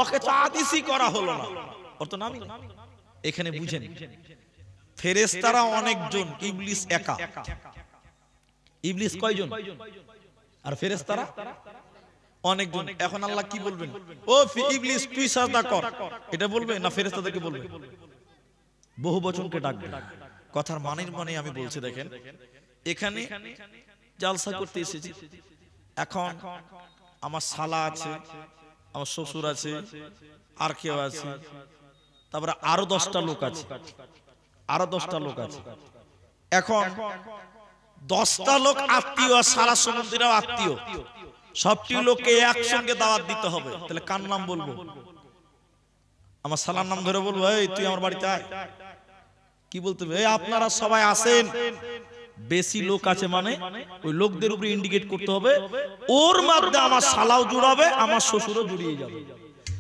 Speaker 1: ওকে আদেশই করা হলো না, ওর তো নামই। এখানে বুঝেন, ফেরেশতারা অনেকজন, ইবলিস একা। ইবলিস কয়জন আর ফেরেশতারা অনেকজন। এখন আল্লাহ কি বলবেন? ও ইবলিস তুই সিজদা কর, এটা বলবে না ফেরেশতাদেরকে বলবে? বহু বচনকে ডাকবে। কথার মানের মানে আমি বলছি, দেখেন এখানে জালসা করতে এসেছি। এখন আমার শালা আছে, আমার শ্বশুর আছে, আর কেউ আছে, তারপরে আরো 10টা লোক আছে, আরো 10টা লোক আছে। এখন 10টা লোক আত্মীয়, সারা সমুদ্রেও আত্মীয়, সবটি লোককে একসঙ্গে দাওয়াত দিতে হবে। তাহলে কার নাম বলবো? আমার শালার নাম ধরে বলবো, এই তুই আমার বাড়িতে আয়? কি বলতে হবে? এই আপনারা সবাই আসেন। বেশি লোক আছে মানে ওই লোকদের উপরে ইন্ডিকেট করতে হবে, ওর মধ্যে আমার শালাও জুড়াবে, আমার শ্বশুরও জুড়িয়ে যাবে।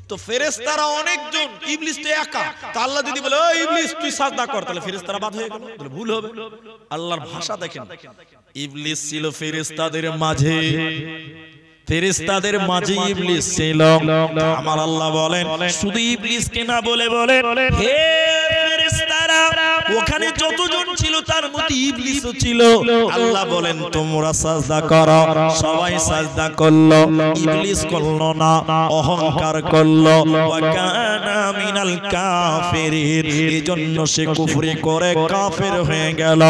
Speaker 1: তো ফেরেশতারা অনেকজন, ইবলিস তো একা। তো আল্লাহ যদি বলে ও ইবলিস তুই সিজদা কর, তাহলে ফেরেশতারা বাদ হয়ে গেল, তাহলে ভুল হবে। আল্লাহর ভাষা দেখেন, ইবলিস ছিল ফেরেশতাদের মাঝে, ফেরেশতাদের মাঝে ইবলিস ছিল। আমার আল্লাহ বলেন শুধু ইবলিসকে না বলে হে ফেরেশতারা, ওখানে যতজন ছিল তার মধ্যে ইবলিসও ছিল। আল্লাহ বলেন তোমরা সিজদা করো। সবাই সিজদা করলো, ইবলিস করলো না, অহংকার করলো। ওয়া কানা মিনাল কাফিরিন, এজন্য সে কুফরি করে কাফের হয়ে গেল,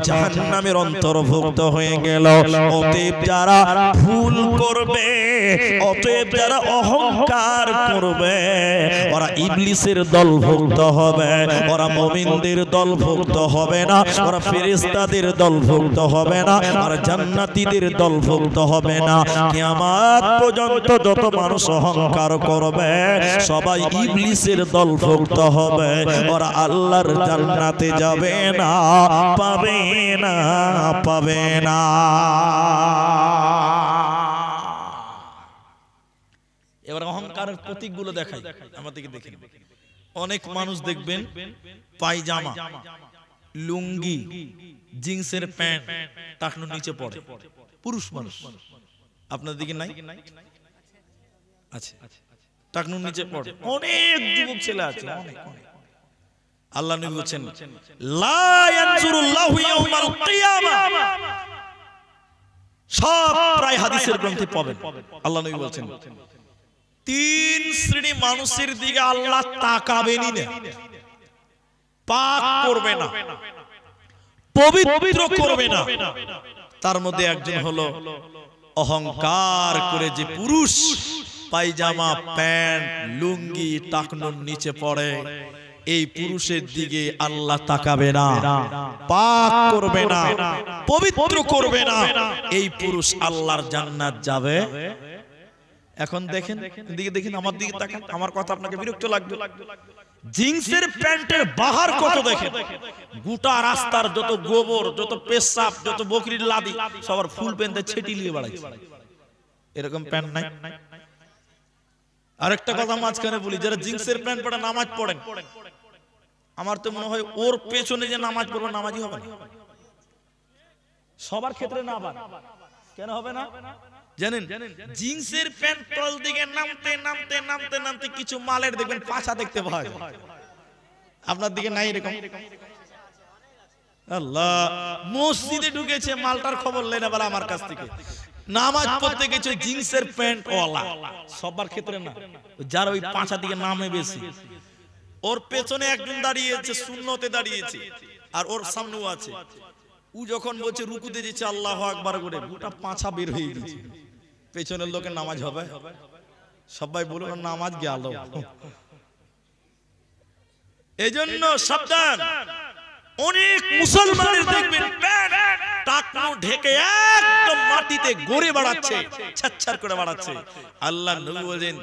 Speaker 1: জাহান্নামের অন্তর্ভুক্ত হয়ে গেল। অতএব যারা ভুল করবে, অতএব যারা অহংকার করবে, ওরা ইবলিসের দলভুক্ত হবে, ওরা মুমিনদের দলভুক্ত হবে না, ওরা ফেরেশতাদের দলভুক্ত হবে না, আর জান্নাতীদের দলভুক্ত হবে না। কিয়ামত পর্যন্ত যত মানুষ অহংকার করবে সবাই ইবলিসের দলভুক্ত হবে, ওরা আল্লাহর জান্নাতে যাবে না, পাবে না, পাবে না। এবার অহংকারের প্রতীকগুলো দেখাই আমাদেরকে। দেখেন অনেক মানুষ দেখবেন পায়জামা, লুঙ্গি, জিন্সের প্যান্ট টাকনুর নিচে পড়ে, পুরুষ মানুষ। আপনার দিকে নাই? আচ্ছা, টাকনুর নিচে পড়ে অনেক যুবক ছেলে আছে, অনেক। আল্লাহ নবী বলেন লা ইয়ানজুরুল্লাহু ইয়াউমাল কিয়ামা, সব প্রায় হাদিসের গ্রন্থে পাবেন। আল্লাহ নবী বলেন 3 শ্রেণী মানুষের দিকে আল্লাহ তাকাবেনই না। পাক করবে না, পবিত্র করবে না। তার মধ্যে একজন হলো অহংকার করে যে পুরুষ পায়জামা, প্যান্ট, লুঙ্গি টাকনুর নিচে পড়ে, এই পুরুষের দিকে আল্লাহ তাকাবে না, পাক করবে না, পবিত্র করবে না। এই পুরুষ আল্লাহর জান্নাত যাবে। এখন দেখেন দিকে, দেখেন আমার দিকে তাকান, আমার কথা আপনাকে বিরক্ত লাগবে। জিন্সের প্যান্টের বাহার কত দেখেন, গোটা রাস্তার যত গোবর, যত পেশাব, যত বকরির লাদি সবার ফুল প্যান্টে ছেটিলিয়ে বেড়াচ্ছে। এরকম প্যান্ট নাই। আরেকটা কথা মাঝখানে বলি, যারা জিন্সের প্যান্ট পরে নামাজ পড়েন, আমার তো মনে হয় ওর পেছনে যে নামাজ পড়বে নামাজই হবে না। সবার ক্ষেত্রে না, কেন হবে না জানেন? জিন্সের প্যান্ট তল দিকে নামতে নামতে নামতে নামতে কিছু মালের দেখবেন পাছা দেখতে পাওয়া যায়। আপনার দিকে নাই এরকম? আল্লাহ, মসজিদে ঢুকেছে, মালটার খবর লেনে বলা আমার কাছ থেকে, নামাজ পড়তে গেছে জিন্সের প্যান্ট ওয়ালা। সবার ক্ষেত্রে না, যার ওই পাছা দিকে নামে বেশি। ওর পেছনে একজন দাঁড়িয়েছে, সুন্নতে দাঁড়িয়েছে, আর ওর সামনেও আছে। ও যখন বলছে রুকুতে যেছে আল্লাহু আকবার করে, গোটা পাছা বের হয়ে গেছে। পেছনের লোকের নামাজ হবে? সবাই বলুন নামাজ গেল। এজন্য সাবধান। অনেক মুসলমানের দেখবেন প্যান্ট টাকনু ঢেকে একদম মাটিতে গড়ে বাড়াচ্ছে, ছাচ্ছার করে বাড়াচ্ছে। আল্লাহ নবী বলেন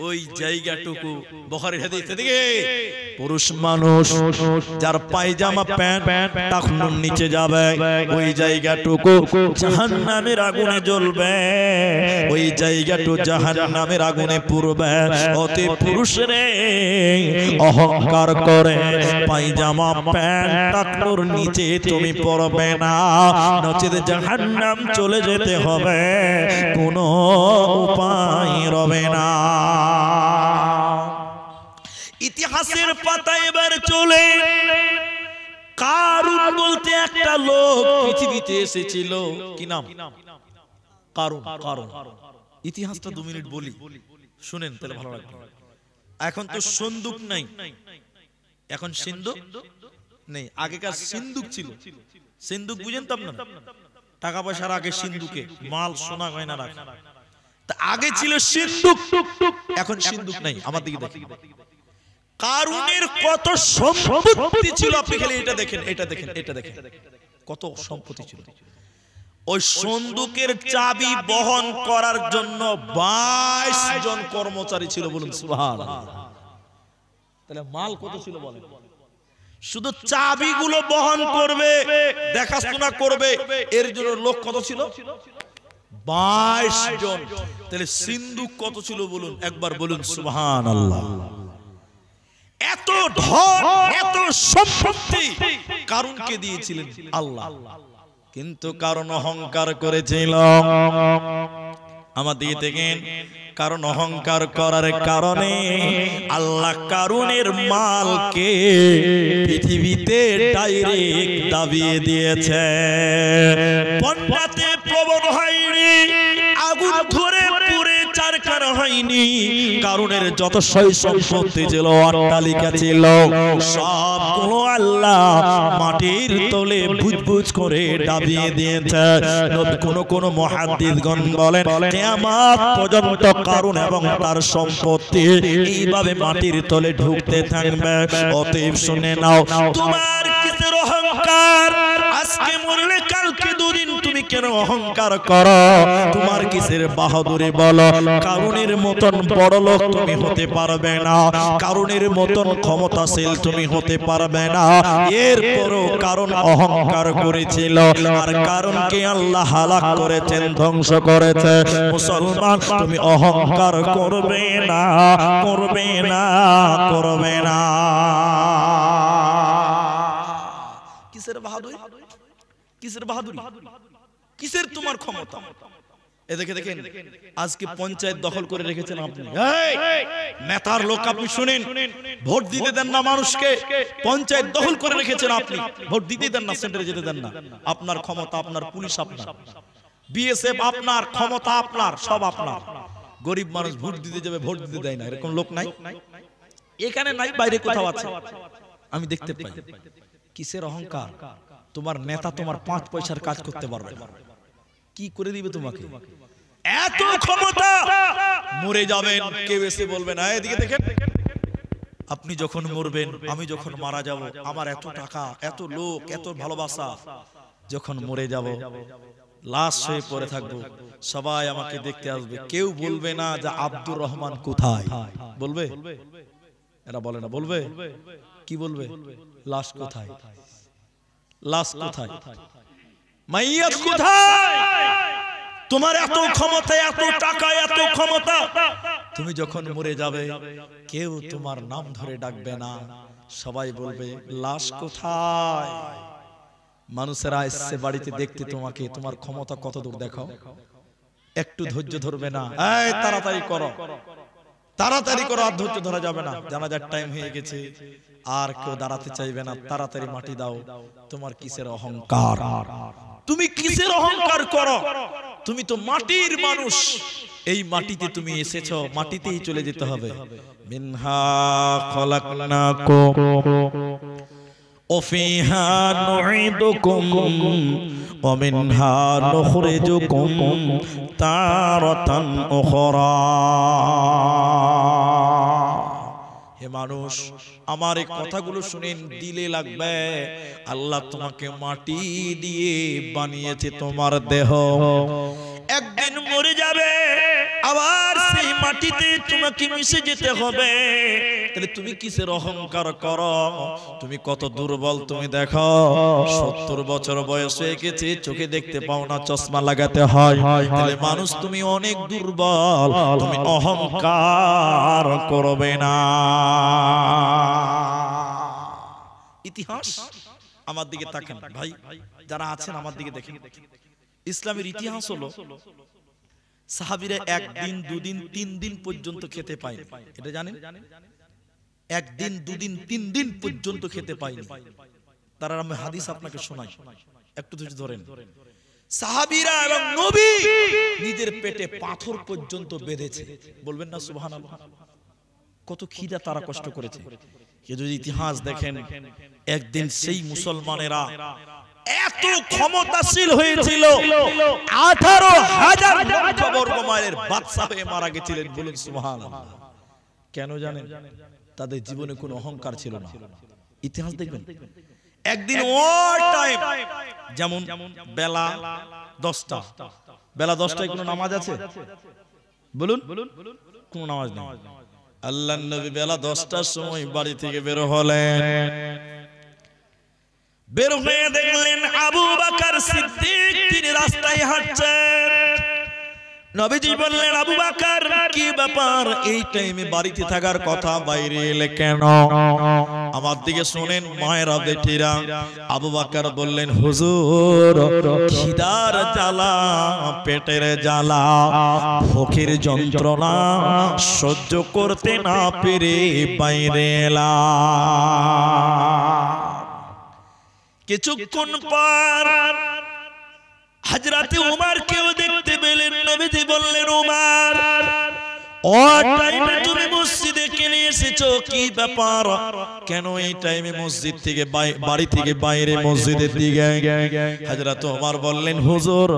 Speaker 1: ওই জায়গাটুকু, বুখারীর হাদিস থেকে, পুরুষ মানুষ যার পায়জামা প্যান্ট টাকনুর নিচে যাবে, ওই জায়গাটুকু জাহান্নামের আগুনে জ্বলবে, ওই জায়গাটুকু জাহান্নামের আগুনে পুড়বে। অতি পুরুষরে অহংকার করে পায়জামা প্যান্ট টাকনুর নিচে তুমি পড়বে না, নচেত জাহান্নাম চলে যেতে হবে, কোনো উপায় রবে না। ইতিহাসের পাতায় এবার চলে, কারুন বলতে একটা লোক পৃথিবীতে এসেছিল। কি নাম? কারুন। কারুন ইতিহাসটা 2 মিনিট বলি, শুনেন তাহলে ভালো লাগবে। এখন তো সন্দুক নাই, এখন সিন্ধুক নেই। আগেকার সিন্ধুক ছিল। সিন্ধুক বুঝেন তো আপনারা? টাকা পয়সার আগে সিন্ধুকে মাল সোনা গয়না রাখা। তা আগে ছিল সিন্ধুক, এখন সিন্ধুক নাই। আমার দিকে দেখেন, কারুনের কত সম্পত্তি ছিল। আপনি খালি এটা দেখেন, এটা দেখেন, এটা দেখেন, কত সম্পত্তি ছিল। ওই সন্দুকের চাবি বহন করার জন্য 22 জন কর্মচারী ছিল। বলুন সুবহানাল্লাহ। তাহলে মাল কত ছিল বলেন? শুধু চাবিগুলো বহন করবে, দেখাশোনা করবে, এর জন্য লোক কত ছিল? 22 জন। তাহলে সিন্ধুক কত ছিল বলুন একবার, বলুন সুবহানাল্লাহ। এত ধন, এত সম্পত্তি কারুনকে দিয়েছিলেন আল্লাহ, কিন্তু কারণ অহংকার করেছিল। আমাদের দেখেন, কারণ অহংকার করার কারণে আল্লাহ কারুনের মালকে পৃথিবীতে ডাইরেক্ট দাবিয়ে দিয়েছে। বন্যাতে প্রবণ হয়নি, আগুন ধরে পুড়ে চারখার হয়নি। কারুনের যত সয় সম্পত্তি ছিল, অট্টালিকা ছিল, সবগুলো আল্লাহ মাটির তলে বুজবুজ করে দাবিয়ে দিয়েছে। কোন মুহাদ্দিসগণ বলেন কিয়ামত পর্যন্ত কারুন এবং তার সম্পত্তি এইভাবে মাটির তলে ঢুকতে থাকবে। অতএব শুনে নাও, তোমার কিসের অহংকার? আজকে মরলে কালকে দুদিন তুমি কেন অহংকার করো? তোমার কিসের বাহাদুরি বলো? কারুনের মতন বড় লোক তুমি হতে পারবে না, কারুনের মতন ক্ষমতাশীল তুমি হতে পারবে না। এরপরও কারণ অহংকার করেছিল, আর কারণকে আল্লাহ হালাক করেছেন, ধ্বংস করেছে। মুসলমান, তুমি অহংকার করবে না, করবে না, করবে না। কিসের বাহাদুরি? কিসের বাহাদুরি? কিসের তোমার ক্ষমতা? এ দেখে দেখেন, আজকে পঞ্চায়েত দখল করে রেখেছেন আপনি। নেতার লোক আপনি শুনেন, ভোট দিতে দেন না মানুষকে, পঞ্চায়েত দখল করে রেখেছেন আপনি, ভোট দিতে দেন না, সেন্টারে যেতে দেন না। আপনার ক্ষমতা আপনার, পুলিশ আপনার, বিএসএফ আপনার, ক্ষমতা আপনার, সব আপনার। গরিব মানুষ ভোট দিতে যাবে, ভোট দিতে দেয় না, এরকম লোক নাই? এখানে নাই, বাইরে কোথাও আছে। আমি দেখতে পাই। কিসের অহংকার? তোমার নেতা তোমার 5 পয়সার কাজ করতে পারবে না, কি করে দিবে তোমাকে? এত ক্ষমতা। মরে যাবেন, কেউ এসে বলবে না এদিকে দেখেন, আপনি যখন মরবেন, আমি যখন মারা যাব, আমার এত টাকা, এত লোক, এত ভালোবাসা, যখন মরে যাব লাশ হয়ে পড়ে থাকবো, সবাই আমাকে দেখতে আসবে, কেউ বলবে না যে আব্দুর রহমান কোথায়। বলবে? এরা বলে না, বলবে? কি বলবে? লাশ কোথায়? লাশ কোথায়? মাইয়াত কোথায়? তোমার এত ক্ষমতা, এত টাকা, এত ক্ষমতা, তুমি যখন মরে যাবে কেউ তোমার নাম ধরে ডাকবে না, সবাই বলবে লাশ কোথায়? মানুষেরা এসে বাড়িতে দেখতে তোমাকে, তোমার ক্ষমতা কত দূর দেখাও, একটু ধৈর্য ধরবে না, এই তাড়াতাড়ি করো, তাড়াতাড়ি করো, আর ধৈর্য ধরা যাবে না, জানাজার টাইম হয়ে গেছে, আর কেউ দাঁড়াতে চাইবে না, তাড়াতাড়ি মাটি দাও। তোমার কিসের অহংকার? তুমি কিসের অহংকার করো? তুমি তো মাটির মানুষ, এই মাটিতে তুমি এসেছো, মাটিতেই চলে যেতে হবে। মিনহা খলাকনাকুম ওয়া ফিহা নুঈদুকুম ওয়া মিনহা নুখরিজুকুম তারাতান উখরা। হে মানুষ, আমার এই কথাগুলো শুনেন, দিলে লাগবে আল্লাহ তোমাকে মাটি দিয়ে বানিয়েছে, তোমার দেহ একদিন মরে যাবে, আবার সেই মাটিতে তোমাকে মিশে যেতে হবে। তাহলে তুমি কিসের অহংকার করো? তুমি কত দুর্বল তুমি দেখো, 70 বছর বয়স হয়ে গেছে, চোখে দেখতে পাও না, চশমা লাগাতে হয়, তাহলে মানুষ তুমি অনেক দুর্বল, তুমি অহংকার করবে না। ইতিহাস আমার দিকে তাকান ভাই, যারা আছেন আমার দিকে দেখেন। ইসলামের ইতিহাস হলো সাহাবীরা একদিন, দুদিন, 3 দিন পর্যন্ত খেতে পায়নি, এটা জানেন? একদিন, দুদিন, 3 দিন পর্যন্ত খেতে পায়নি। তারা আমি হাদিস আপনাকে শোনাই, একটু ধৈর্য ধরেন। সাহাবীরা এবং নবী নিজের পেটে পাথর পর্যন্ত বেঁধেছে, বলবেন না সুবহানাল্লাহ? কত খিদা, তারা কষ্ট করেছে। যদি ইতিহাস দেখেন, একদিন সেই মুসলমানেরা এত ক্ষমতাশীল হয়েছিল, 18,000 বর্গ মাইলের বাদশা হয়ে মারা গেছিলেন, বলুন সুবহানাল্লাহ। কেন জানেন? তাদের জীবনে কোনো অহংকার ছিল না। ইতিহাস দেখবেন, একদিন অল টাইম, যেমন বেলা 10টা, বেলা 10টায় কোনো নামাজ আছে? বলুন, কোনো নামাজ নেই। আল্লাহর নবী বেলা 10টার সময় বাড়ি থেকে বের হলেন, বের হয়ে দেখলেন আবু বকর সিদ্দিক তিনি রাস্তায় হাঁটছেন। নবীজি বললেন, আবু বকর কি ব্যাপার, এই টাইমে বাড়িতে থাকার কথা, বাইরে এলে কেন? আমার দিকে শুনেন মায়েরা বেটিরা। আবু বকর বললেন, হুজুর খিদার জ্বালা, পেটের জ্বালা, ভোকের যন্ত্রণা সহ্য করতে না পেরে বাইরে এলাম। কিছুক্ষণ পর হযরত উমর কেও দেখতে পেলেন। নবীজি বললেন, উমর ও টাইমে তুমি মসজিদে কেন এসেছো, কি ব্যাপার? কেন এই টাইমে মসজিদ থেকে বাড়ি থেকে বাইরে মসজিদের দিকে? হযরত উমর বললেন, হুজুর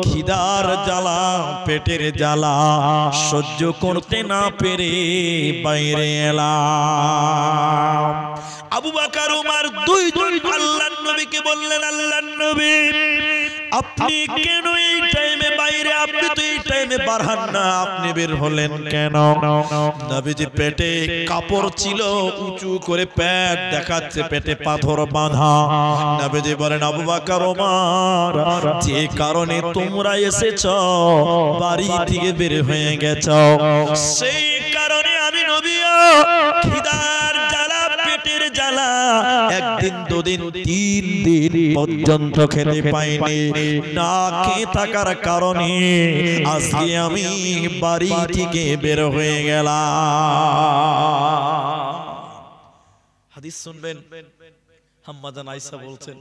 Speaker 1: খিদার জ্বালা, পেটের জ্বালা সহ্য করতে না পেরে বাইরে এলাম। আবু বকর উমর দুইজন আল্লাহর নবীকে বললেন, আল্লাহর নবী আপনি কেন এই টাইমে বাইরে, আপনি তো এই টাইমে বার হন না, আপনি বের হলেন কেন? নবীজি পেটে কাপড় ছিল, উঁচু করে পেট দেখাচ্ছে, পেটে পাথর বাঁধা। নবীজি বলেন, আবু বকর ওমর যে কারণে তোমরা এসেছো, বাড়ি থেকে বের হয়ে গেছো, সেই কারণে আমি নবীও খিদার জ্বালা, পেটের জ্বালা একদিন, দুদিন, 3 দিন পর্যন্ত খেতে পাইনি। না খেয়ে থাকার কারণে আজকে আমি বাড়ি থেকে বের হয়ে গেলাম। হাদিস শুনবেন, হাম্মাদান আয়েশা বলছেন,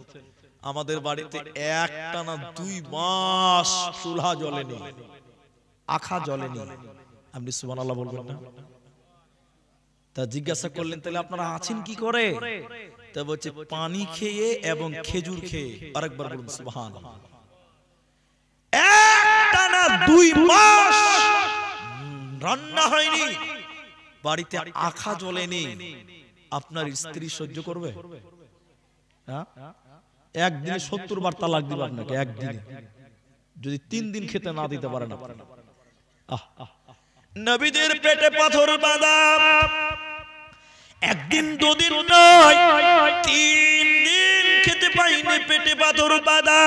Speaker 1: আমাদের বাড়িতে একটা না 2 মাস চুলা জ্বলেনি, আখা জ্বলেনি। আপনি সুবহানাল্লাহ বলবেন না? তা জিজ্ঞাসা করলেন, তাহলে আপনারা আছেন কি করে? তা বলছে পানি খেয়ে এবং খেজুর খেয়ে। আরেকবার বলুন সুবহানাল্লাহ। একটানা 2 মাস রান্না হয়নি, বাড়িতে আখা জ্বলেনি, আপনার স্ত্রী সহ্য করবে? হ্যাঁ, একদিনে 70 বার তালাক দিবে আপনাকে, একদিনে যদি 3 দিন খেতে না দিতে পারেন আপনি। নবীদের পেটে পাথর বাঁধা, একদিন 2 দিন নয়, 3 দিন খেতে পাইনি, পেটে পাথর বাঁধা।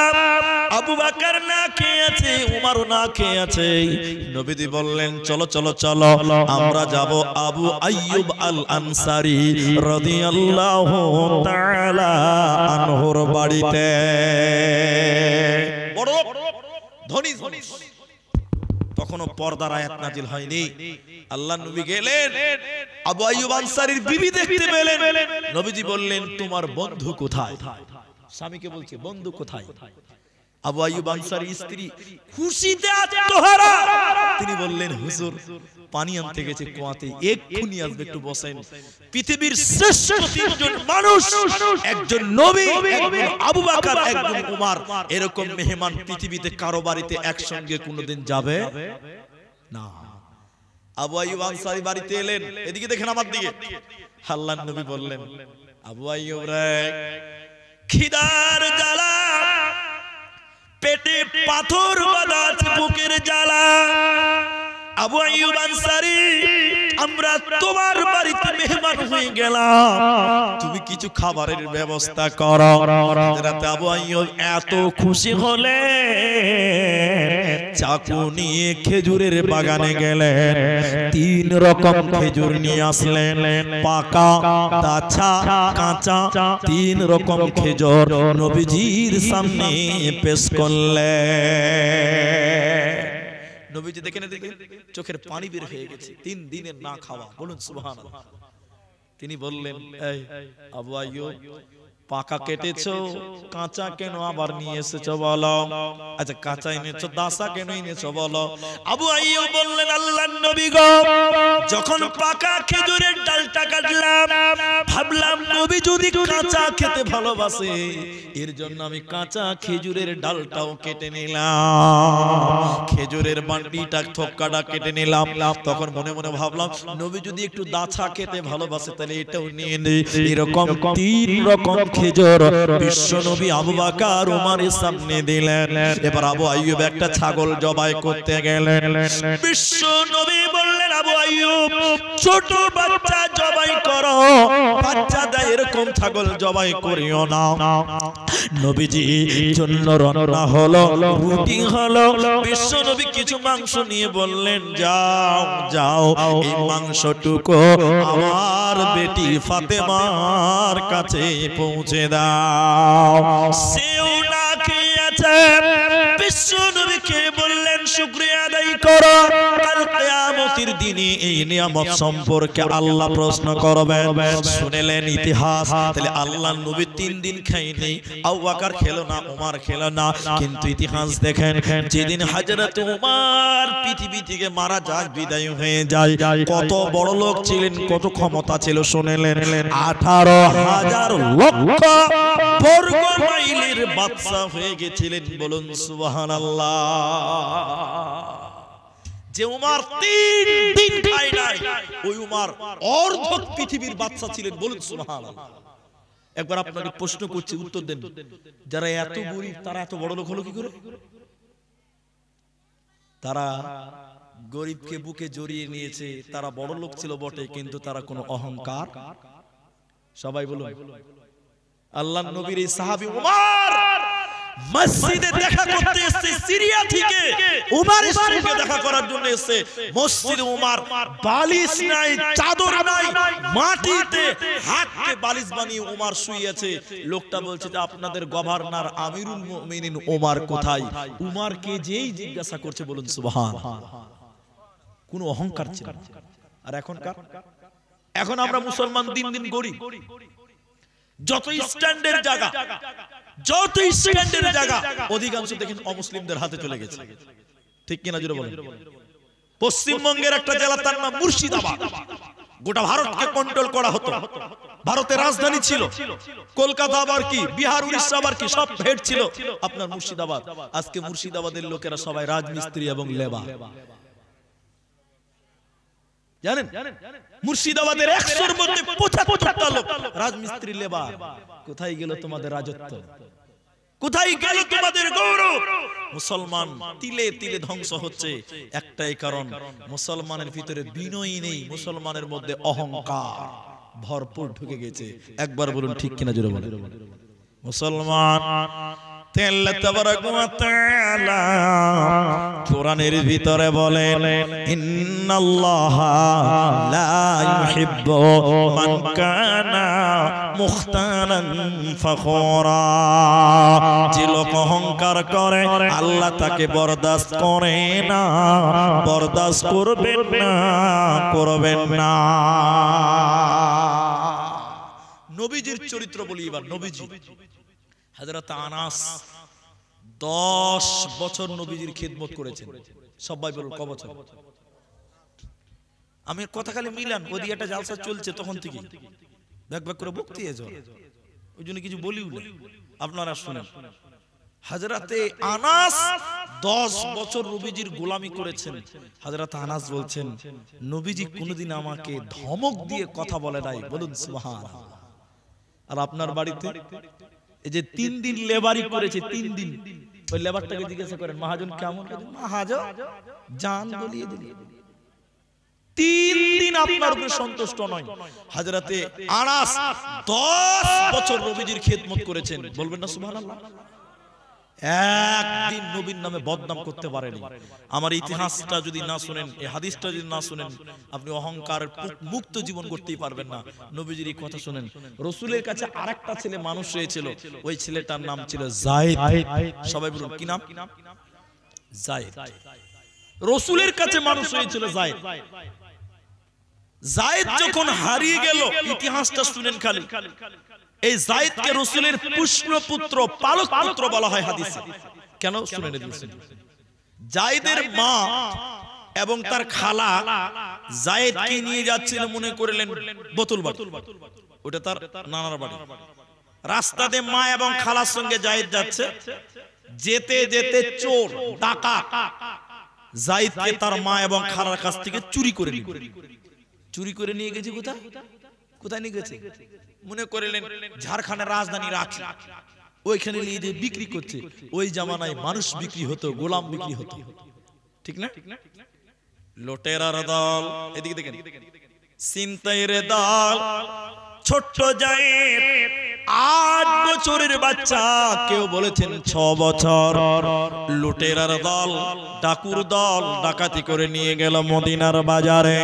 Speaker 1: আবু বকর না খেয়ে আছে, উমরও না খেয়ে আছে। নবীজি বললেন চলো চলো চলো, আমরা যাব আবু আইয়ুব আল আনসারী রাদিয়াল্লাহু তাআলা আনহুর বাড়িতে। বড় ধনী ধনী, তখনও পর্দার আয়াত নাজিল হয়নি। আল্লাহর নবী গেলেন, আবু আইয়ুব আনসারীর বিবি দেখতে পেলেন। নবীজি বললেন তোমার বন্ধু কোথায়? স্বামীকে বলছে বন্ধু কোথায়? আবু আইয়ুব আনসারীর স্ত্রী খুশিতে আত্মহারা। তিনি বললেন হুজুর পানি আনতে গেছে কুয়াতে, এক্ষুনি আসবে, একটু বসেন। পৃথিবীর শ্রেষ্ঠ 3 জন মানুষ, একজন নবী, একজন আবু বকর, একজন উমর, এরকম মেহমান পৃথিবীতে কারো বাড়িতে একসঙ্গে কোনোদিন যাবে না। আবু আইয়ুব আনসারী বাড়িতে এলেন, এদিকে দেখেন আমার দিকে। আল্লাহর নবী বললেন আবু আইয়ুব রে, খিদার জ্বালা, পেটে পাথর বাঁধা আছে, বুকের জ্বালা। আবু আইয়ুব আনসারী, আমরা তোমার বাড়িতে মেহমান হয়ে গেলাম, তুমি কিছু খাবারের ব্যবস্থা করো। রাতে আবু আইয়ুব এত খুশি হলে চাকু নিয়ে খেজুরের বাগানে গেলেন, 3 রকম খেজুর নিয়ে আসলেন, পাকা, কাঁচা, কাঁচা, 3 রকম খেজুর নবীজির সামনে পেশ করলেন। নবীজি দেখেন চোখের পানি বের হয়ে গেছে, 3 দিনের না খাওয়া। বলুন সুবহানাল্লাহ। তিনি বললেন এই আবু আইয়ুব, পাকা কেটেছো, কাঁচা কেন আবার নিয়ে এসেছো বলো? আচ্ছা কাঁচা এনেছো, দাসা কেন এনেছো বলো? আবু আইয়ুব বললেন আল্লাহর নবী গো, যখন পাকা খেজুরের ডালটা কাটলাম, ভাবলাম নবী যদি কাঁচা খেতে ভালোবাসে, এর জন্য আমি কাঁচা খেজুরের ডালটাও কেটে নিলাম, খেজুরের বান্ডিটা থোক্কাটা কেটে নিলাম। তখন মনে মনে ভাবলাম নবী যদি একটু দাছা খেতে ভালোবাসে তাহলে এটাও নিয়ে নেই। এরকম 3 রকম খেজুর বিশ্ব নবী আবু বকর উমরের সামনে দিলেন। এবার আবু আইয়ুব একটা ছাগল জবাই করতে গেলেন। বিশ্ব নবী বললেন আবু আইয়ুব, ছোট বাচ্চা জবাই করো, বাচ্চাটা এরকম ছাগল জবাই করিও না। নবীজি জন্য রান্না হলো, রুটি হলো। বিশ্ব নবী কিছু মাংস নিয়ে বললেন যাও যাও, এই মাংসটুকু আমার বেটি ফাতেমার কাছে পৌঁছে দাও। সেও না খেয়েছে। বিশ্ব নবীকে বললেন শুকরিয়া আদায় করো, কাল কিয়ামতের দিনে এই নিয়ামত সম্পর্কে আল্লাহ প্রশ্ন করবেন। শুনলেন ইতিহাস। তাহলে আল্লাহর নবী 3 দিন খায়নি, আবু বকর খেলো না, উমর খেলো না। কিন্তু ইতিহাস দেখেন, যেদিন হযরত উমর পৃথিবী থেকে মারা যায়, বিদায় হয়ে যায়, কত বড় লোক ছিলেন, কত ক্ষমতা ছিল শুনলেন। 18,000 লক্ষ বর্গ মাইলের বাদশা হয়ে গেছিলেন। বলুন সুবহানাল্লাহ। যে উমর 3 দিন খায় নাই, ওই উমর অর্ধেক পৃথিবীর বাদশা ছিলেন। বলুন সুবহানাল্লাহ। একবার আপনাকে প্রশ্ন করছি, উত্তর দেন। যারা এত গরীব তারা এত বড় লোক হলো কি করে? তারা গরিবকে বুকে জড়িয়ে নিয়েছে। তারা বড় লোক ছিল বটে, কিন্তু তারা কোনো অহংকার। সবাই বলুন। আল্লাহর নবীর এই সাহাবী উমর মসজিদে দেখা করতে এসেছে, সিরিয়া থেকে উমরের সঙ্গে দেখা করার জন্য এসেছে। মসজিদে উমর বালিশ নাই, চাদর নাই, মাটিতে হাতকে বালিশ বানিয়ে উমর শুয়ে আছে। লোকটা বলছে যে আপনাদের গভর্নর আমিরুল মুমিনিন উমর কোথায়? উমরকে যেই জিজ্ঞাসা করছে, বলুন সুবহানাল্লাহ। কোনো অহংকার ছিল না। আর এখন আমরা মুসলমান দিন দিন গরিব। যত স্ট্যান্ডের জায়গা, যত স্ট্যান্ডের জায়গা অধিকাংশ দেখেন অমুসলিমদের হাতে চলে গেছে। ঠিক কিনা জোরে বলেন। পশ্চিমবঙ্গের একটা জেলা, তার নাম মুর্শিদাবাদ। গোটা ভারতকে কন্ট্রোল করা হতো। ভারতের রাজধানী ছিল কলকাতা, আবার কি বিহার, উড়িষ্যা, আবার কি সব হেড ছিল আপনার মুর্শিদাবাদ। আজকে মুর্শিদাবাদের লোকেরা সবাই রাজমিস্ত্রি এবং লেবার। জানেন মুর্শিদাবাদের 100-র মধ্যে 75টা লোক রাজমিস্ত্রি লেবার। কোথায় গেল তোমাদের রাজত্ব? কোথায় গেল তোমাদের গৌরব? মুসলমান তিলে তিলে ধ্বংস হচ্ছে একটাই কারণ, মুসলমানের ভিতরে বিনয় নেই, মুসলমানের মধ্যে অহংকার ভরপুর ঢুকে গেছে। একবার বলুন ঠিক কিনা, জোরে বলুন। মুসলমান আল্লাহ তাবারাক ওয়া তাআলা কোরআনের ভিতরে বলেন, ইন্নাল্লাহা লা ইউহিব্বু মান কানা মুখতালান ফাখুরা। যে লোক অহংকার করে আল্লাহ তাকে বরদাস্ত করে না, বরদাস্ত করবেন না, করবেন না। নবীজির চরিত্র বলি এবার। নবীজি হযরত আনাস 10 বছর নবীজির খিদমত করেছেন। সবাই বলুন ক বছর? আমি কথা খালি মিলান, ওদিকে একটা জালসা চলছে তখন থেকে ব্যাক ব্যাক করে বকতে যাও, ওই জন্য কিছু বলিও না, আপনারা শুনেন। হযরতে আনাস 10 বছর নবীজির গোলামি করেছেন। হযরত আনাস বলছেন, নবীজি কোনোদিন আমাকে ধমক দিয়ে কথা বলে নাই। বলুন সুবহানাল্লাহ। আর আপনার বাড়িতে এই যে 3 দিন লেবারি করেছে, 3 দিন, ওই লেবারটাকে জিজ্ঞাসা করেন মহাজন কেমন? মহাজন জান বলিয়ে দিল। 3 দিন আপনার উপরে সন্তুষ্ট নয়। হযরতে আনাস 10 বছর নবীজির খিদমত করেছেন। বলবেন না সুবহানাল্লাহ? একদিন নবীর নামে বদনাম করতে পারেনি। আমার ইতিহাসটা যদি না শুনেন, এই হাদিসটা যদি না শুনেন, আপনি অহংকার মুক্ত জীবন করতেই পারবেন না। নবীজির এই কথা শুনেন। রাসূলের কাছে আরেকটা ছেলে মানুষ হয়েছিল, ওই ছেলেটার নাম ছিল যায়েদ। সবাই বলুন কি নাম? যায়েদ। রাসূলের কাছে মানুষ হয়েছিল যায়েদ। যায়েদ যখন হারিয়ে গেল, ইতিহাসটা শুনেন খালি। এই যায়েদকে রাসূলের পুষ্পপুত্র, পালক পুত্র বলা হয় হাদিসে। কেন শুনেন? যায়েদের মা এবং তার খালা যায়েদকে নিয়ে যাচ্ছিল, মনে করলেন বোতল বাড়ি, ওটা তার নানার বাড়ি। রাস্তাতে মা এবং খালার সঙ্গে যায়েদ যাচ্ছে, যেতে যেতে চোর ডাকাত যায়েদকে তার মা এবং খালার কাছ থেকে চুরি করে নিয়ে গেছে। কোথায় নিয়ে গেছে? মনে করলেন ঝাড়খণ্ডের রাজধানী রাঁচি, ওইখানে নিয়ে যে বিক্রি করছে। ওই জামানায় মানুষ বিক্রি হতো, গোলাম বিক্রি হতো, ঠিক না? লুটেরার দল, এদিকে দেখেন, ছিনতাইয়ের দল, ছোট্ট যায়েদ 8 বছরের বাচ্চা, কেউ বলেছেন 6 বছর। লুটেরার দল, ডাকুর দল ডাকাতি করে নিয়ে গেল মদিনার বাজারে।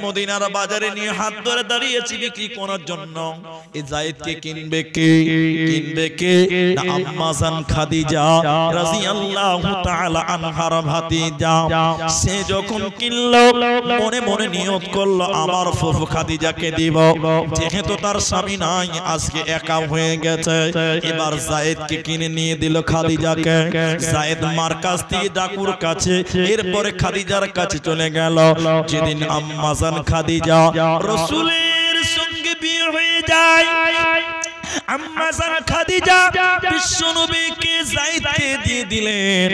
Speaker 1: মদিনার বাজারে নিয়ে হাত ধরে দাঁড়িয়েছি বিক্রি করার জন্য। এই যায়েদকে কিনবে কে? না আম্মা জান খাদিজা রাদিয়াল্লাহু তাআলা আনহার ভাতিজা। সে যখন কিনলো, মনে মনে নিয়ত করলো আমার ফুফু খাদিজাকে দিব। যেহেতু তার স্বামী নাই, আজকে একা হয়ে গেছে, এবার যায়েদকে কিনে নিয়ে দিল খাদিজাকে। যায়েদ মার কাছ থেকে ডাকুর কাছে, এরপরে খাদিজার কাছে চলে গেল। যেদিন আম্মা জান খাদিজা রাসূলের সঙ্গে বিয়ে হয়ে যায়, আম্মা জান খাদিজা বিশ্বনবীকে যায়েদকে দিয়ে দিলেন।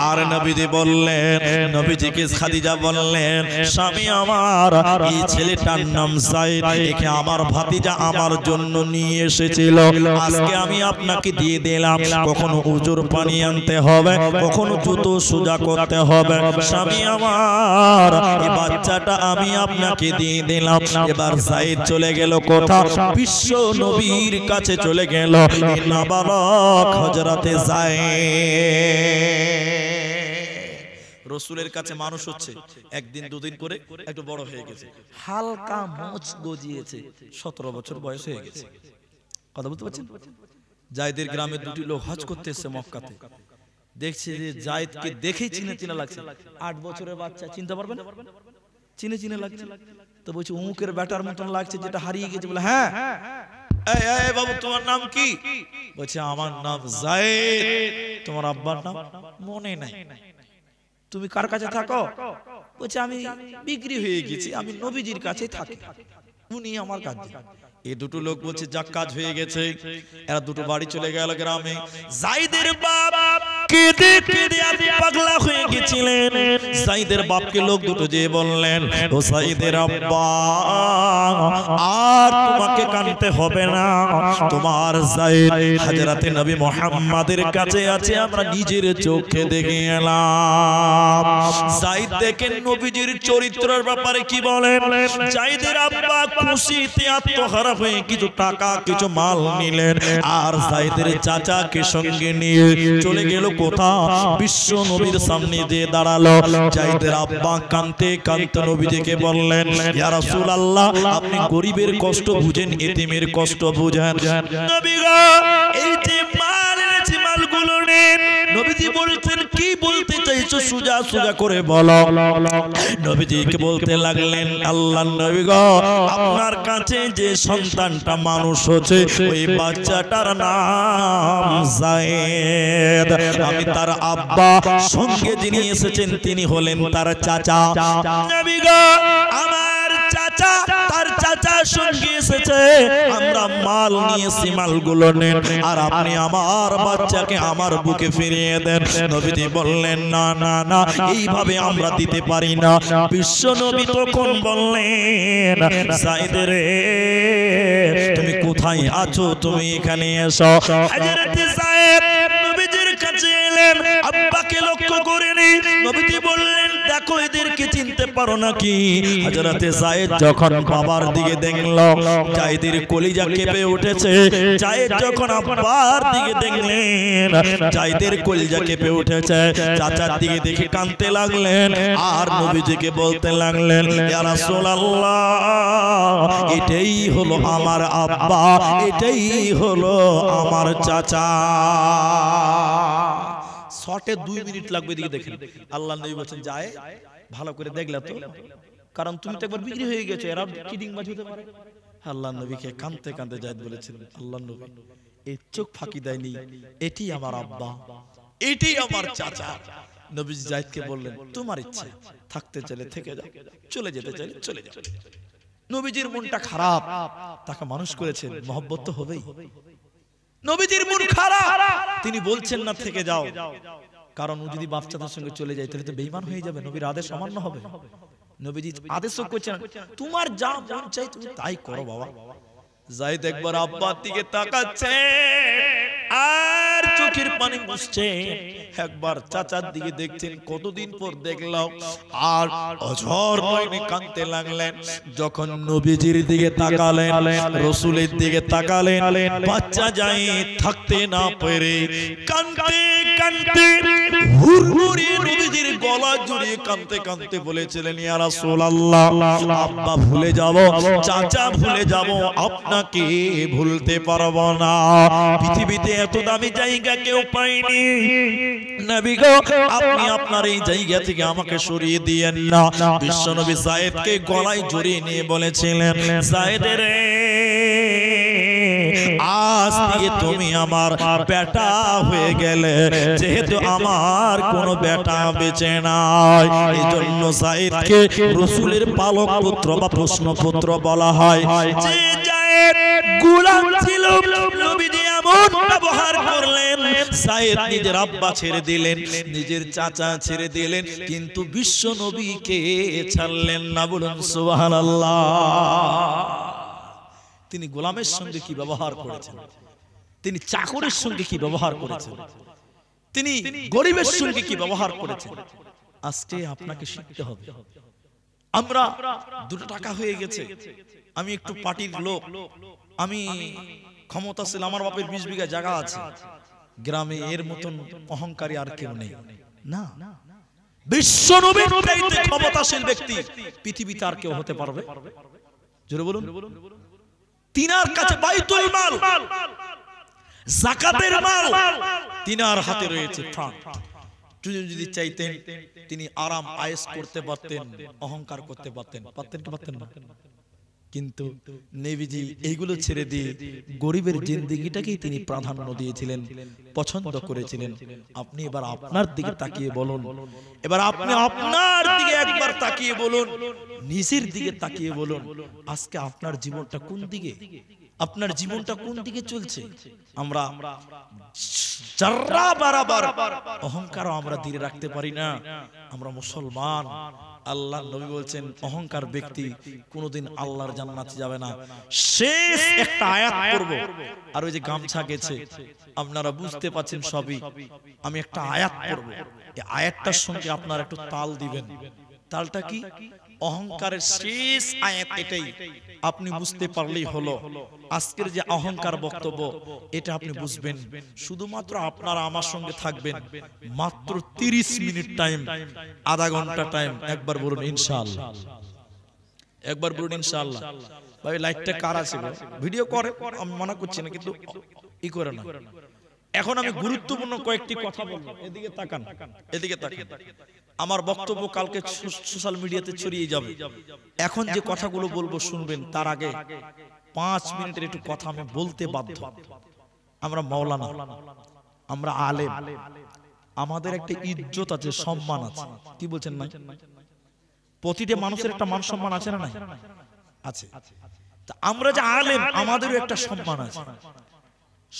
Speaker 1: আর নবীজি বললেন, নবীজিকে খাদিজা বললেন, স্বামী আমার, এই ছেলেটার নাম যায়েদ, একে আমার ভাতিজা আমার জন্য নিয়ে এসেছিল, আজকে আমি আপনাকে দিয়ে দিলাম। কখনো উজুর পানি আনতে হবে, কখনো জুতো সোজা করতে হবে। স্বামী আমার, এই বাচ্চাটা আমি আপনাকে দিয়ে দিলাম। এবার যায়েদ চলে গেল কোথাও? বিশ্ব নবীর কাছে চলে গেল। নাবালক হযরতে যায়েদ রাসূলের কাছে মানুষ হচ্ছে, একদিন দুদিন করে একটু বড় হয়ে গেছে, হালকা মোচ গজিয়েছে, 17 বছর বয়স হয়ে গেছে। কথা বলতে পারছেন? যায়েদের গ্রামে 2টি লোক হজ করতে এসেছে মক্কাতে। দেখছে যে যায়েদকে দেখেই চিনে লাগছে। 8 বছরের বাচ্চা, চিনতে পারবেন? চিনে লাগছে। তো বলছে উমুকের ব্যাটার মতন লাগছে, যেটা হারিয়ে গেছে। বলে হ্যাঁ। এই বাবু, তোমার নাম কি? বলছে আমার নাম যায়েদ। তোমার আব্বার নাম? মনে নাই। তুমি কার কাছে থাকো? বলছে আমি বিক্রি হয়ে গেছি, আমি নবীজির কাছে থাকি, উনি আমার কাছে। এই দুটো লোক বলছে যাক কাজ হয়ে গেছে। এরা দুটো বাড়ি চলে গেল গ্রামে। যায়েদের বাপ কেঁদে কেঁদে পাগলা হয়ে গেছিলেন। যায়েদের বাপকে লোক দুটো যে বললেন, ও যায়েদের আব্বা, আর তোমাকে কাঁদতে হবে না, তোমার যায়েদ হযরতে নবী মুহাম্মাদের কাছে আছে, আমরা নিজের চোখে দেখে এলাম। যায়েদ দেখেন নবীজির চরিত্রের ব্যাপারে কি বলেন। যায়েদের আব্বা খুশিতে আত্মহারা হয়ে কিছু টাকা কিছু মাল নিলেন, আর যায়েদের চাচাকে সঙ্গে নিয়ে চলে গেল কোথা, বিশ্ব নবীর সামনে দিয়ে দাঁড়ালো। যায়েদের আব্বা কাঁদতে কাঁদতে নবীজিকে বললেন, ইয়া রাসূলুল্লাহ, আপনি গরিবের কষ্ট বুঝেন, এতিমের কষ্ট বুঝেন। নবী গো, এই যে মাল এনেছি মালগুলো নেন। নবীজি বলছেন, কি বলতে চাইছো সোজা সোজা করে বলো। নবীজিকে বলতে লাগলেন, আল্লাহর নবী গো, আপনার কাছে যে সন্তানটা মানুষ হচ্ছে, ওই বাচ্চাটার নাম যায়েদ। আমি তার আব্বা, সঙ্গে যিনি এসেছেন তিনি হলেন তার চাচা। নবী গো, আমার চাচা, তার চাচা সঙ্গে এসেছে, আমরা মাল নিয়েছি, মালগুলো নেন, আর আপনি আমার বাচ্চাকে আমার বুকে ফিরিয়ে দেন। নবীজি বললেন, না না না, এইভাবে আমরা দিতে পারি না। বিশ্ব নবী তখন বললেন, যায়েদ রে, তুমি কোথায় আছো, তুমি এখানে এসো। হযরতে যায়েদ নবীজির কাছে এলেন, আব্বাকে লক্ষ্য করেনি। নবীজি বললেন, দেখো এদেরকে চিনতে পারো নাকি? হযরতে যায়েদ যখন বাবার দিকে দেখলো, যায়েদের কলিজা কেঁপে উঠেছে। যায়েদ যখন আব্বার দিকে দেখলেন, যায়েদের কলিজা কেঁপে উঠেছে। চাচার দিকে দেখে কাঁদতে লাগলেন, আর নবীজিকে বলতে লাগলেন, ইয়া রাসূলুল্লাহ, এটাই হলো আমার আব্বা, এটাই হলো আমার চাচা। শর্টে 2 মিনিট লাগবে, দিকে দেখেন। আল্লাহর নবী বলেন, যায় ভালো করে দেখলা তো, কারণ তুমি তো একবার বিক্রি হয়ে গেছো, এরা কিডিংবাজ হতে পারে। আল্লাহর নবীকে কাঁদতে কাঁদতে যায়েদ বলেছিলেন, আল্লাহর নবী এই চোখ ফাঁকি দেয়নি, এটি আমার আব্বা, এটি আমার চাচা। নবীজি যায়েদকে বললেন, তোমার ইচ্ছে, থাকতে চাইলে থেকে যাও, চলে যেতে চাইলে চলে যাও। নবীজির মনটা খারাপ, তাকে মানুষ করেছেন, মহব্বত তো হবেই। নবীজির মন খারাপ, তিনি বলছেন না থেকে যাও, কারণ ও যদি বাচ্চাদের সঙ্গে চলে যায় তাহলে তো বেঈমান হয়ে যাবে, নবীর আদেশ অমান্য হবে। নবীজি আদেশও করছেন, তোমার যা মন চাই তুমি তাই করো বাবা। যায়েদ একবার আব্বার দিকে তাকাচ্ছে, আর চোখের পানি মুছছে। একবার চাচার দিকে দেখছেন, কতদিন পর দেখলাম, আর অঝর নয়নে কাঁদতে লাগলেন। যখন নবীজির দিকে তাকালেন, রাসূলের দিকে তাকালেন, বাচ্চা যায়েদ থাকতে না পেরে কাঁদতে কাঁদতে হুড়মুড়িয়ে নবীজির গলা জড়িয়ে কাঁদতে কাঁদতে বলেছিলেন, ইয়া রাসূলুল্লাহ, আব্বা ভুলে যাব, চাচা ভুলে যাব, আপনাকে ভুলতে পারবো না। পৃথিবীতে এত দামি জায়গা কেউ পায়নি। নবী গো, আপনি আপনার এই জায়গা থেকে আমাকে সরিয়ে দিয়েন না। বিশ্বনবী যায়েদকে গলায় জড়িয়ে নিয়ে বলেছিলেন, যায়েদ রে, আজ থেকে তুমি আমার বেটা হয়ে গেলে, যেহেতু আমার কোনো বেটা বেঁচে নাই। এই জন্য যায়েদকে রাসূলের পালক পুত্র বা প্রশ্নপুত্র বলা হয়। যে যায়েদ গোলাম ছিল, নবীজি এমন ব্যবহার করলেন, যায়েদ নিজের আব্বা ছেড়ে দিলেন, নিজের চাচা ছেড়ে দিলেন, কিন্তু বিশ্ব নবীকে ছাড়লেন না। বলুন সুবহানাল্লাহ। তিনি গোলামের সঙ্গে কি ব্যবহার করেছেন, তিনি চাকরের সঙ্গে কি ব্যবহার করেছেন, তিনি গরিবের সঙ্গে কি ব্যবহার করেছেন, আজকে আপনাকে শিখতে হবে। আমরা 2 টাকা হয়ে গেছে, আমি একটু পার্টির লোক, আমি ক্ষমতাশীল, আমার বাপের 20 বিঘা জায়গা আছে, গ্রামে এর মতন অহংকারী আর কেউ নেই। না, বিশ্ব নবীর চাইতে ক্ষমতাশীল ব্যক্তি পৃথিবীতে আর কেউ হতে পারবে? জোরে বলুন। তিনার কাছে বাইতুল মাল, যাকাতের মাল তিনার হাতে রয়েছে। যদি চাইতেন তিনি আরাম আয়েশ করতে পারতেন, অহংকার করতে পারতেন, পারতেন কি পারতেন না? কিন্তু নবীজি এইগুলো ছেড়ে দিয়ে গরিবের জিন্দেগিটাকেই তিনি প্রাধান্য দিয়েছিলেন, পছন্দ করেছিলেন। আপনি এবার আপনার দিকে তাকিয়ে বলুন, এবার আপনি আপনার দিকে একবার তাকিয়ে বলুন, নিজের দিকে তাকিয়ে বলুন, আজকে আপনার জীবনটা কোন দিকে, আপনার জীবনটা কোন দিকে চলছে? আমরা যারা বারবার অহংকারও আমরা ধীরে রাখতে পারি না। আমরা মুসলমান, আল্লাহ নবী বলছেন অহংকার ব্যক্তি কোনোদিন আল্লাহর জান্নাতে যাবে না। শেষ একটা আয়াত পড়ব, আর ওই যে গামছা গেছে আপনারা বুঝতে পাচ্ছেন সবই। আমি একটা আয়াত পড়ব, এই আয়াতটার সঙ্গে আপনারা একটু তাল দিবেন। তালটা কি? অহংকারের শেষ আয়াত এটাই। আপনি বুঝতে পারলেই হলো আজকের যে অহংকার বক্তব্য এটা আপনি বুঝবেন। শুধুমাত্র আপনারা আমার সঙ্গে থাকবেন মাত্র 30 মিনিট টাইম, আধা ঘন্টা টাইম। একবার বলুন ইনশাআল্লাহ, একবার বলুন ইনশাআল্লাহ। ভাই লাইটটা কার আছে? ভিডিও করে, আমি মানা করছি না, কিন্তু ই করে না। এখন আমি গুরুত্বপূর্ণ কয়েকটি কথা বলবো, এদিকে তাকান, এদিকে তাকান। আমার বক্তব্য কালকে সোশ্যাল মিডিয়াতে ছড়িয়ে যাবে। এখন যে কথাগুলো বলবো শুনবেন, তার আগে 5 মিনিটের একটু কথা আমি বলতে বাধ্য। আমরা মাওলানা, আমরা আলেম, আমাদের একটা ইজ্জত আছে, সম্মান আছে। কি বলছেন? না, প্রতিটা মানুষের একটা মান সম্মান আছে না? নাই আছে। তা আমরা যে আলেম, আমাদেরও একটা সম্মান আছে।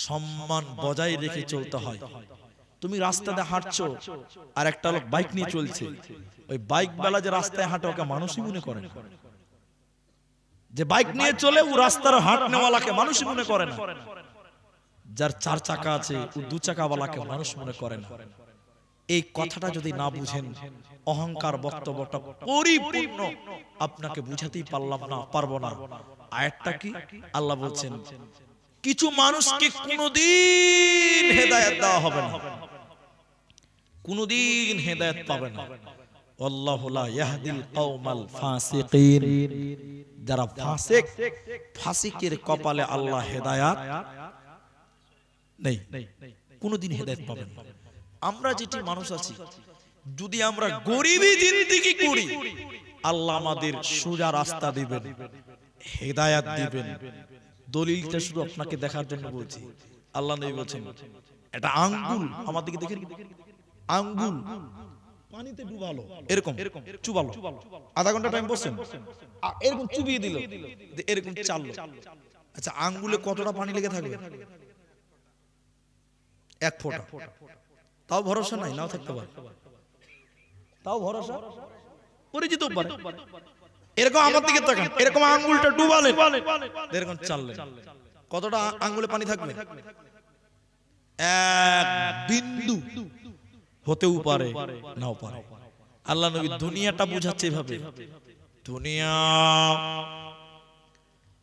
Speaker 1: সম্মান বজায় রেখে চলতে হয়। তুমি রাস্তাতে হাঁটছো, আর একটা লোক বাইক নিয়ে চলছে, ওই বাইক বেলা যে রাস্তায় হাঁটে ওকে মানুষই মনে করে না। যে বাইক নিয়ে চলে ও রাস্তার হাঁটনেওয়ালাকে মানুষই মনে করে না। যার 4 চাকা আছে ও 2 চাকাওয়ালাকে মানুষ মনে করে না। এই কথাটা যদি না বুঝেন, অহংকার বক্তব্যটা পরিপূর্ণ আপনাকে বুঝাতেই পারবো না। আয়াতটা কি? আল্লাহ বলছেন কিছু মানুষকে কোনদিন হেদায়েত দেওয়া হবে না, কোনদিন হেদায়েত পাবে না। আল্লাহু লা ইয়াহদিল কওমাল ফাসিকিন। যারা ফাসিক, ফাসিকের কপালে আল্লাহ হেদায়েত নেই, কোনদিন হেদায়েত পাবেন না। আমরা যেটি মানুষ আছি, যদি আমরা গরিবী জিন্দেগি করি, আল্লাহ আমাদের সোজা রাস্তা দিবেন, হেদায়েত দিবেন। দলিলটা শুধু আপনাকে দেখার জন্য বলছি। আল্লাহ নবী বলেন এটা আঙ্গুল, আমার দিকে দেখেন, আঙ্গুল পানিতে ডুবালো, এরকম চুবালো, আধা ঘন্টা টাইম বসেন, এরকম চুবিয়ে দিল, এরকম চাললো। আচ্ছা, আঙ্গুলে কতটা পানি লেগে থাকবে? 1 ফোঁটা। তাও ভরসা নাই, নাও থাকতে পারে, তাও ভরসা করে যেতেও পারে। এরকম আমার দিকে তাকান, এরকম আঙ্গুলটা ডুবালেন, এরকম চাললেন, কতটা আঙ্গুলে পানি থাকবে? 1 বিন্দু হতেও পারে, নাও পারে। আল্লাহ নবী দুনিয়াটা বুঝাচ্ছে এভাবে, দুনিয়া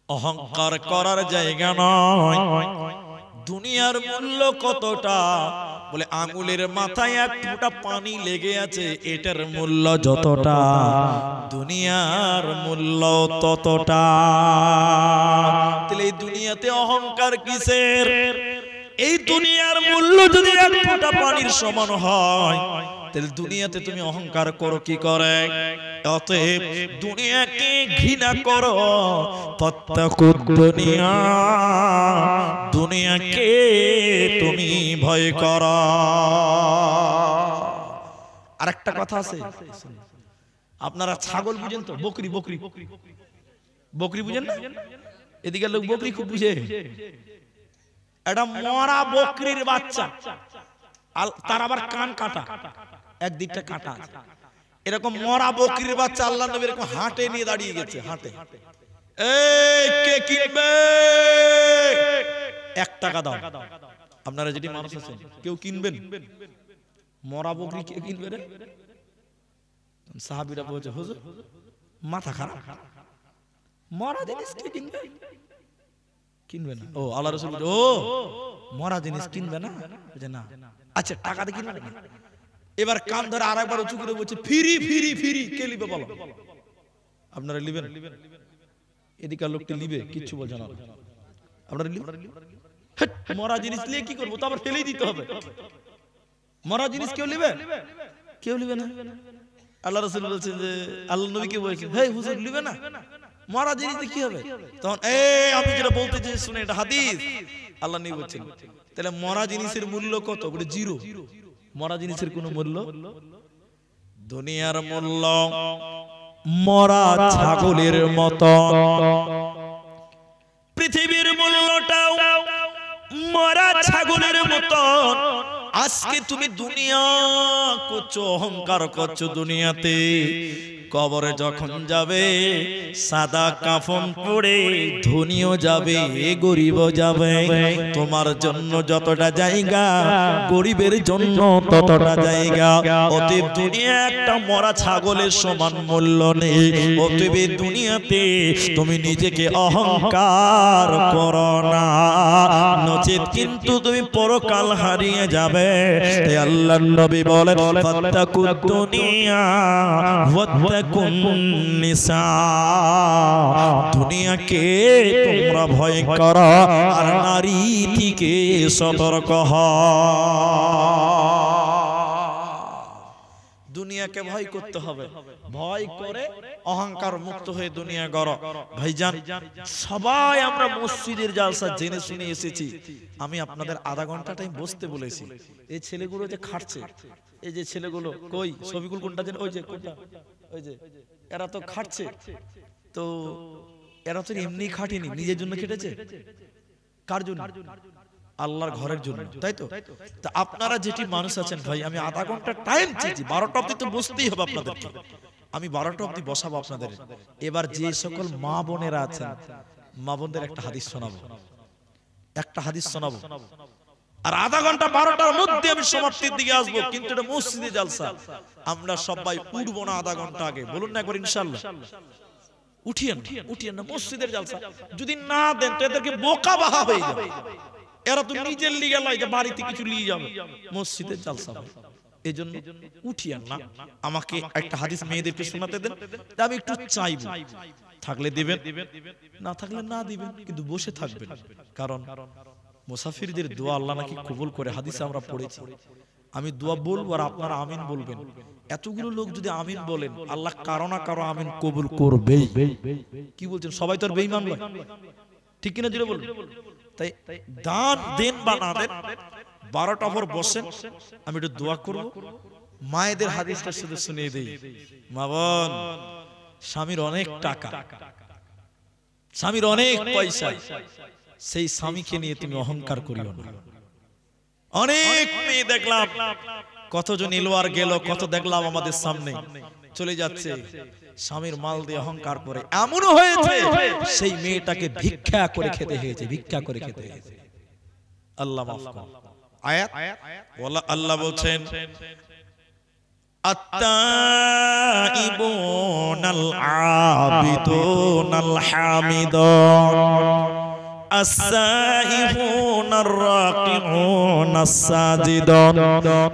Speaker 1: অহংকার করার জায়গা নয়। দুনিয়ার মূল্য কতটা? বলে আঙ্গুলের মাথায় 1 ফোঁটা পানি লেগে আছে, এটার মূল্য যতটা, দুনিয়ার মূল্য ততটা। তাহলে এই দুনিয়াতে অহংকার কিসের? এই দুনিয়ার মূল্য যদি 1 ফোঁটা পানির সমান হয়, তাহলে দুনিয়াতে তুমি অহংকার করো কি করে? অতএব দুনিয়াকে ঘৃণা করো, ফাত্তাকুদ দুনিয়া, দুনিয়াকে তুমি ভয় করো। আরেকটা কথা আছে, আপনারা ছাগল বুঝেন তো? বকরি, বকরি, বকরি বুঝেন না? এদিকে লোক বকরি খুব বুঝে। এটা মরা বকরির বাচ্চা, তার আবার কান কাটা, একদিকটা কাটা আছে। এরকম মরা বকরির বাচ্চা আল্লাহ নবী এরকম হাটে নিয়ে দাঁড়িয়ে গেছে, হাটে। এই কে কিনবে? 1 টাকা দাও। আপনারা যেটি মানুষ আছেন, কেউ কিনবেন? মরা বকরি কে কিনবে রে? সাহাবীরা বলছে হুজুর মাথা খারাপ, মরা জিনিস কে কিনবে? কিনবে না। ও আল্লাহ রাসূল বলে, ও মরা জিনিস কিনবে না? বলে না। আচ্ছা, টাকা দিয়ে কিনবে না? এবার কান ধরে আরেকবার উঁচু করে বলছে ফ্রি ফ্রি ফ্রি। কে লিবে বলো? আপনারা লিবেন? এদিকে লোকটি লিবে, কিচ্ছু বলছে না। আপনারা লিবেন? মরা জিনিস নিয়ে কি করবো? তো আবার ফেলেই দিতে হবে। মরা জিনিস কেউ লিবে? কেউ লিবে না। আল্লাহ রাসূল বলছেন যে, আল্লাহ নবী কে বলেছেন, হে হুজুর লিবে না? মরা জিনিসে কি হবে? তখন আমি যেটা বলতে চাই শুনে, এটা হাদিস, আল্লাহ নবী বলছেন। তাহলে মরা জিনিসের মূল্য কত? বলে জিরো। মরা জিনিসের কোনো মূল্য। দুনিয়ার মূল্য মরা ছাগলের মতো, পৃথিবীর মূল্যটাও মরা ছাগলের মতো। আজকে তুমি দুনিয়া করছো, অহংকার করছো দুনিয়াতে, কবরে যখন যাবে সাদা কাফন পরে ধনীও যাবে গরিবও যাবে। তোমার জন্য যতটা জায়গা গরিবের জন্য ততটা জায়গা। অতএব দুনিয়া একটা মরা ছাগলের সমান মূল্য নেই। অতএব দুনিয়াতে তুমি নিজেকে অহংকার করো না, নচেত কিন্তু তুমি পরকাল হারিয়ে যাবে। তাই আল্লাহর নবী বলেন ফাত্তাকুদ দুনিয়া ওয়াত্তাকুন নিসা, দুনিয়াকে তোমরা ভয় করো আর নারী থেকে সতর্ক হও। দুনিয়াকে ভয় করতে হবে, ভয় করে অহংকার মুক্ত হয়ে দুনিয়া গড়। ভাইজান, সবাই আমরা মসজিদের জালসা জেনে শুনে এসেছি। আমি আপনাদের আধা ঘন্টা টাইম বসতে বলেছি। এই ছেলেগুলো যে খাটছে, এই যে ছেলেগুলো, কই ছবিগুলো কোনটা যেন, ওই যে কোনটা, ওই যে এরা তো খাটছে। তো এরা তো এমনি খাটেনি, নিজের জন্য খেটেছে। কার জন্য? আল্লাহর ঘরের জন্য, তাই তো? তা আপনারা যেটি মানুষ আছেন ভাই, আমি আধা ঘন্টা টাইম চেয়েছি, 12টা অবধি তো বসতেই হবে আপনাদেরকে। আমি 12টা অবধি বসাবো আপনাদের। এবার যে সকল মা বোনেরা আছেন, মা বোনদের একটা হাদিস শোনাবো, একটা হাদিস শোনাবো। আর আধা ঘন্টা 12টার মধ্যে আমি সমাপ্তির দিকে আসবো। কিন্তু এটা মসজিদে জালসা, আমরা সবাই উঠবো না আধা ঘন্টা আগে। বলুন না একবার ইনশাআল্লাহ। উঠিয়েন না, মসজিদের জালসা। যদি না দেন তো এদেরকে বোকা বাহা হয়ে যাবে। এরা তো নিজের লিগে লয় যে বাড়িতে কিছু নিয়ে যাবে, মসজিদের জালসা। এই জন্য উঠিয়েন না। আমাকে একটা হাদিস মেয়েদেরকে শোনাতে দেন, আমি একটু চাইবো। থাকলে দিবেন, না থাকলে না দিবেন, কিন্তু বসে থাকবেন। কারণ মুসাফিরদের দোয়া আল্লাহ নাকি কবুল করে, হাদিসে আমরা পড়েছি। আমি দোয়া বলবো আর আপনারা আমিন বলবেন। এতগুলো লোক যদি আমিন বলেন, আল্লাহ কারো না কারো আমিন কবুল করবেই। কি বলছেন? সবাই তো আর বেঈমান নয়, ঠিক কিনা জুড়ে বলুন। তাই দান দেন বা না দেন, 12টা পর বসেন, আমি একটু দোয়া করব। মায়েদের হাদিসটা শুধু শুনিয়ে দেই। মা বোন, স্বামীর অনেক টাকা, স্বামীর অনেক পয়সা, সেই স্বামীকে নিয়ে তুমি অহংকার করিও না। অনেক মেয়ে দেখলাম, কতজন এলো আর গেল, কত দেখলাম আমাদের সামনে চলে যাচ্ছে, স্বামীর মাল দিয়ে অহংকার করে। এমনও হয়েছে সেই মেয়েটাকে ভিক্ষা করে খেতে হয়েছে, ভিক্ষা করে খেতে হয়েছে। আল্লাহ মাফ করুন। আয়াত আল্লাহ বলছেন আত্তাইবুনাল আবিদুনাল হামিদুন আস-সাইহুনার রাকিউনাস সাজিদুন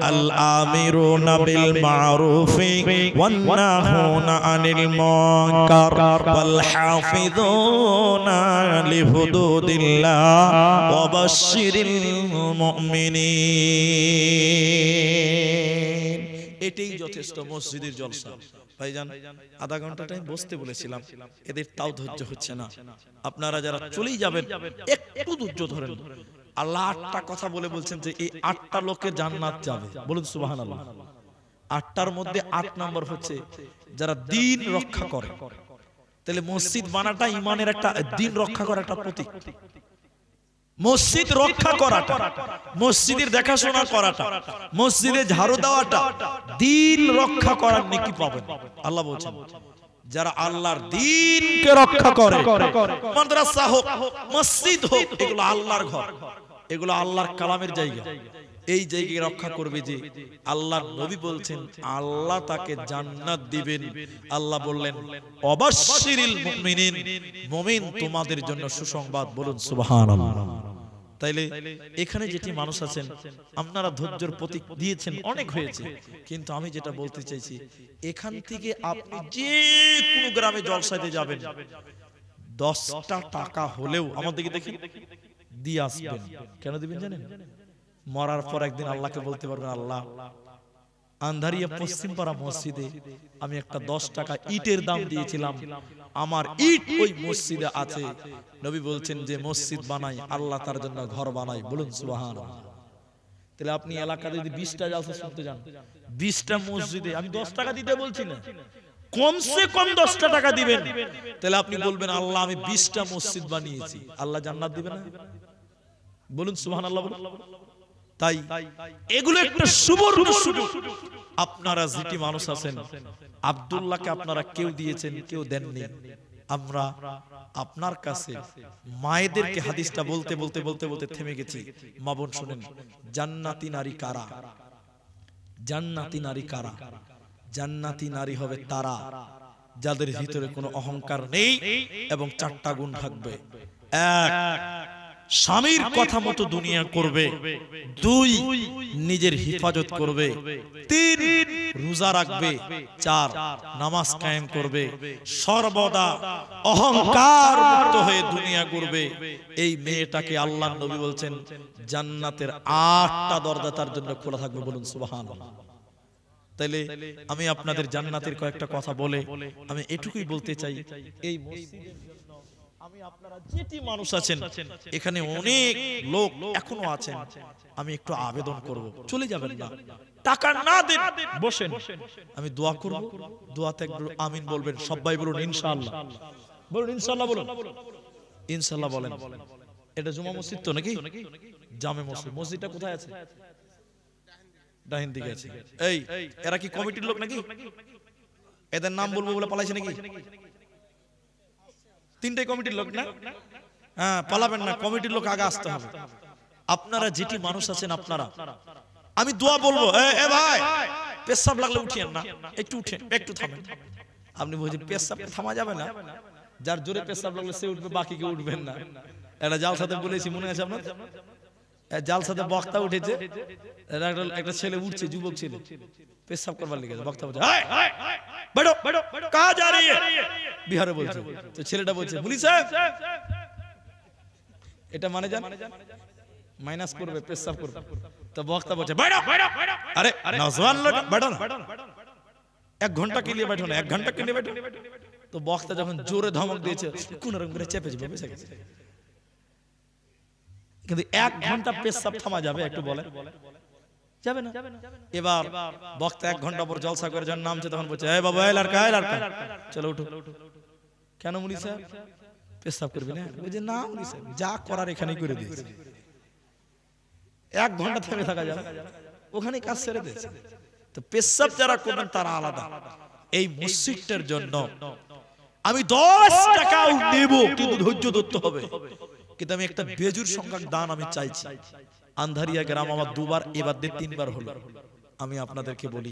Speaker 1: আল-আমিরুনা বিল মারুফি ওয়ান নাহুনা আনিল মুনকার ওয়াল হাফিযুনা লিহুদুদিল্লাহ ওয়া বাশশিরিল মুমিনিন। এটাই যথেষ্ট মসজিদের জলসা। ভাইজান, আধা ঘন্টা টাইম বসতে বলেছিলাম, এদের তাও ধৈর্য হচ্ছে না। আপনারা যারা চলেই যাবেন একটু ধৈর্য ধরেন। আল্লাহ 8টা কথা বলে বলছেন যে এই 8টা লোকে জান্নাত যাবে। বলুন সুবহানাল্লাহ। 8টার মধ্যে 8 নম্বর হচ্ছে যারা দ্বীন রক্ষা করে। তাহলে মসজিদ বানাটা ঈমানের একটা, দ্বীন রক্ষা করার একটা প্রতীক। মসজিদ রক্ষা করাটা, মসজিদের দেখাশোনা করাটা, মসজিদে ঝাড়ু দেওয়াটা দ্বীন রক্ষা করার নেকি পাবেন। আল্লাহ বলছেন যারা আল্লাহর দ্বীনকে রক্ষা করে, মাদ্রাসা হোক, মসজিদ হোক, এগুলো আল্লাহর ঘর, এগুলো আল্লাহর কালামের জায়গা। এই জায়গায় রক্ষা করবে যে, আল্লাহর নবী বলছেন আল্লাহ তাকে জান্নাত দিবেন। আল্লাহ বললেন অবাশশিরিল মুমিনিন, মুমিন তোমাদের জন্য সুসংবাদ। বলুন সুবহানাল্লাহ। তাইলে এখানে যেটি মানুষ আছেন, আপনারা ধৈর্যের প্রতীক দিয়েছেন, অনেক হয়েছে। কিন্তু আমি যেটা বলতে চাইছি, এখান থেকে আপনি যে কোনো গ্রামে জলসাতে যাবেন, 10টা টাকা হলেও আমার দিকে দেখেন দিয়ে আসবেন। কেন দিবেন জানেন? মরার পর একদিন আল্লাহকে বলতে পারবেন, আল্লাহ আন্ধারিয়া পশ্চিমপাড়া মসজিদে আমি একটা 10 টাকা ইটের দাম দিয়েছিলাম, আমার ইট ওই মসজিদে আছে। নবী বলছেন যে মসজিদ বানাই আল্লাহ তার জন্য ঘর বানাই, বলুন সুবহানাল্লাহ। তাহলে আপনি এলাকাতে যদি 20টা জালসা শুনতে যান, 20টা মসজিদে, আমি 10 টাকা দিতে বলছি না, কমসে কম 10টা টাকা দিবেন, তাহলে আপনি বলবেন আল্লাহ আমি 20টা মসজিদ বানিয়েছি, আল্লাহ জান্নাত দিবে না? বলুন সুবহানাল্লাহ। তাই এগুলো একটা সুবর্ণ সুযোগ। আপনারা যেটি মানুষ আছেন, আব্দুল্লাহকে আপনারা কেউ দিয়েছেন কেউ দেননি, আমরা আপনার কাছে মায়েদেরকে হাদিসটা বলতে বলতে বলতে বলতে থেমে গেছি। মা বোন শুনেন, জান্নাতি নারী কারা? জান্নাতি নারী কারা? জান্নাতি নারী হবে তারা যাদের ভিতরে কোনো অহংকার নেই এবং 4টা গুণ থাকবে। 1, স্বামীর কথা মতো দুনিয়া করবে। 2, নিজের হিফাজত করবে। 3, রোজা রাখবে। 4, নামাজ কায়েম করবে। সর্বদা অহংকার মুক্ত হয়ে দুনিয়া করবে। এই মেয়েটাকে আল্লাহর নবী বলছেন জান্নাতের 8টা দরজা তার জন্য খোলা থাকবে, বলুন সুবহানাল্লাহ। তাইলে আমি আপনাদের জান্নাতের কয়েকটা কথা বলে আমি এটুকুই বলতে চাই, এই মসজিদের জন্য আমি আপনারা যেটি মানুষ আছেন এখানে অনেক লোক এখনো আছেন, আমি একটু আবেদন করব, চলে যাবেন না, টাকা না দেন, বসেন, আমি দোয়া করব, দোয়াতে একটু আমিন বলবেন, সবাই বলুন ইনশাআল্লাহ, বলুন ইনশাআল্লাহ, বলুন ইনশাআল্লাহ বলেন। এটা জুমা মসজিদ তো নাকি? জামে মসজিদ। মসজিদটা কোথায় আছে? ডাহিন দিকে আছে। এই এরা কি কমিটির লোক নাকি? এদের নাম বলবো বলে পালাইছে নাকি? 3টাই কমিটির লোক না? হ্যাঁ, পালাবেন না, কমিটির লোক আগে আসতে হবে। আপনারা যেটি মানুষ আছেন আপনারা, আমি দোয়া বলবো, এ ভাই পেশাব লাগলে উঠিয়েন না, একটু উঠেন, একটু থামেন। আপনি বলছেন পেশাব থামা যাবে না, যার জোরে পেশাব লাগলে সে উঠবে, বাকি কেউ উঠবেন না। এটা জালসাতে বলেছি, মনে আছে আপনার? জালসাতে বক্তা উঠেছে, একটা ছেলে উঠছে, যুবক ছেলে, পেশাব করবার লেগেছে, বক্তা বলছে বেড়ো কাজ আ রही है, বিহারে বলছে। তো ছেলেটা বলছে মুলি সাহেব, এটা মানে জান মাইনাস করবে, পেশাব করবে। তো বক্তা বলছে বেড়ো, আরে নওজওয়ান লোক বেড়ো না, 1 ঘন্টা के लिए बैठो ना, 1 घंटा के लिए बैठो। তো বক্তা যখন জোরে ধমক দিয়েছে, কোন রকম করে চেপেছে, বসে গেছে। কিন্তু 1 ঘন্টা পেশাব থামা যাবে? একটু বলেন, যাবে না। এবার বক্তা 1 ঘন্টা পর জলসা করে যখন নামছে তখন বলছে এই বাবা, এই লড়কা, এই লড়কা, চলো উঠো। কেন মুলি সাহেব পেশাব করবে না? বলছে না মুলি সাহেব, যা করার এখানেই করে দিয়েছে। 1 ঘন্টা থেমে থাকা যাবে? ওখানে কাজ ছেড়ে দিয়েছে। তো পেশাব যারা করবেন তারা আলাদা। এই মসজিদটার জন্য আমি 10 টাকাও নেব, কিন্তু ধৈর্য ধরতে হবে। কিন্তু আমি একটা বেজুর সংখ্যক দান আমি চাইছি। আন্ধারিয়া গ্রাম আমার 2বার, এবার দিয়ে 3বার হলো। আমি আপনাদেরকে বলি,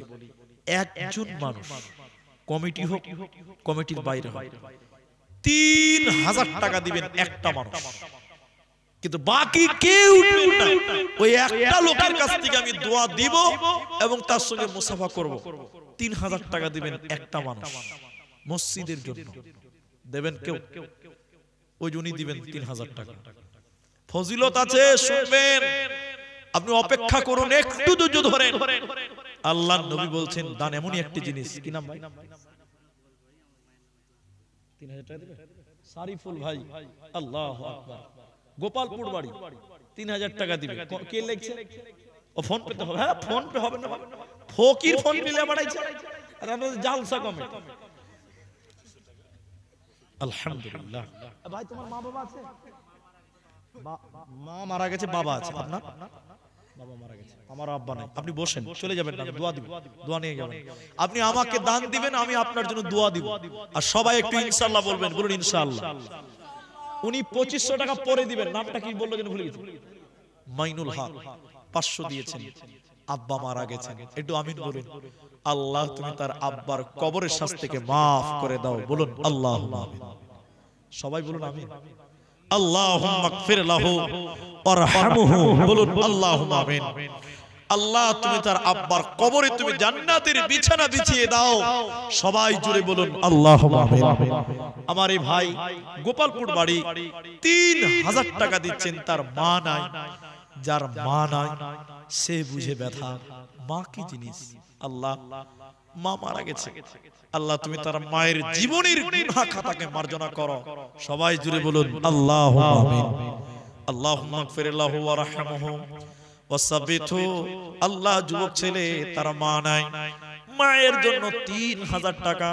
Speaker 1: একজন মানুষ, কমিটি হোক কমিটির বাইরে হোক, 3000 টাকা দিবেন একটা মানুষ, কিন্তু বাকি কেউ উঠবেন না। ওই একটা লোকের কাছ থেকে আমি দোয়া দিব এবং তার সঙ্গে মুসাফা করব। 3000 টাকা দিবেন একটা মানুষ, মসজিদের জন্য দেবেন কেউ? ওই জন্যই দিবেন 3000 টাকা। ফজিলত আছে, শুনবেন, আপনি অপেক্ষা করুন, একটু ধৈর্য ধরেন। আল্লাহর নবী বলছেন দান এমনই একটি জিনিস, কি নাম ভাই? 3000 টাকা দিবেন? সারিফুল ভাই, আল্লাহু আকবার, গোপালপুর বাড়ি, 3000 টাকা দিবে। কে লিখছে? ও ফোন পে তো হবে। হ্যাঁ, ফোন পে হবে না, ফকির ফোন পেলে বাড়াইছে। আর আপনাদের জালসা কমে। আলহামদুলিল্লাহ। ভাই তোমার মা বাবা আছে? মা মারা গেছে, বাবা আছে। আপনার বাবা মারা গেছে, আমার আব্বা নাই। আপনি বসেন, চলে যাবেন না, দোয়া দিব, দোয়া নিয়ে যাবেন। আপনি আমাকে দান দিবেন, আমি আপনার জন্য দোয়া দিব। আর সবাই একটু ইনশাআল্লাহ বলবেন, বলুন ইনশাআল্লাহ। উনি 2500 টাকা পরে দিবেন। নামটা কি বললো যেন ভুলে গেছি? মাইনুল হক 500 দিয়েছেন। আব্বা মারা গেছেন, একটু আমিন বলুন। আল্লাহ তুমি তার আব্বার কবরের শাস্তিকে মাফ করে দাও, বলুন আল্লাহুম্মা আমিন। সবাই বলুন আমিন। আল্লাহুম্মা গফির লাহু ওয়ারহামহু, বলুন আল্লাহুম্মা আমিন। আল্লাহ তুমি তার আব্বার কবরে তুমি জান্নাতের বিছানা বিছিয়ে দাও, সবাই জুড়ে বলুন আল্লাহুম্মা আমিন। আমার এই ভাই গোপালপুর বাড়ি 3000 টাকা দিচ্ছেন, তার মা নাই, যার মা নাই সে বুঝে ব্যথা। মা কি জিনিস? আল্লাহ, মা মারা গেছে, আল্লাহ তুমি তার মায়ের জীবনের গুনাহ খাতাকে মার্জনা করো। সবাই জুড়ে বলুন আল্লাহুম্মা আমিন। আল্লাহুম্মা গফির লাহু ওয়ারহামহু ওয়াসাবিতহু। আল্লাহ, যুবক ছেলে তার মা নাই, মায়ের জন্য 3000 টাকা।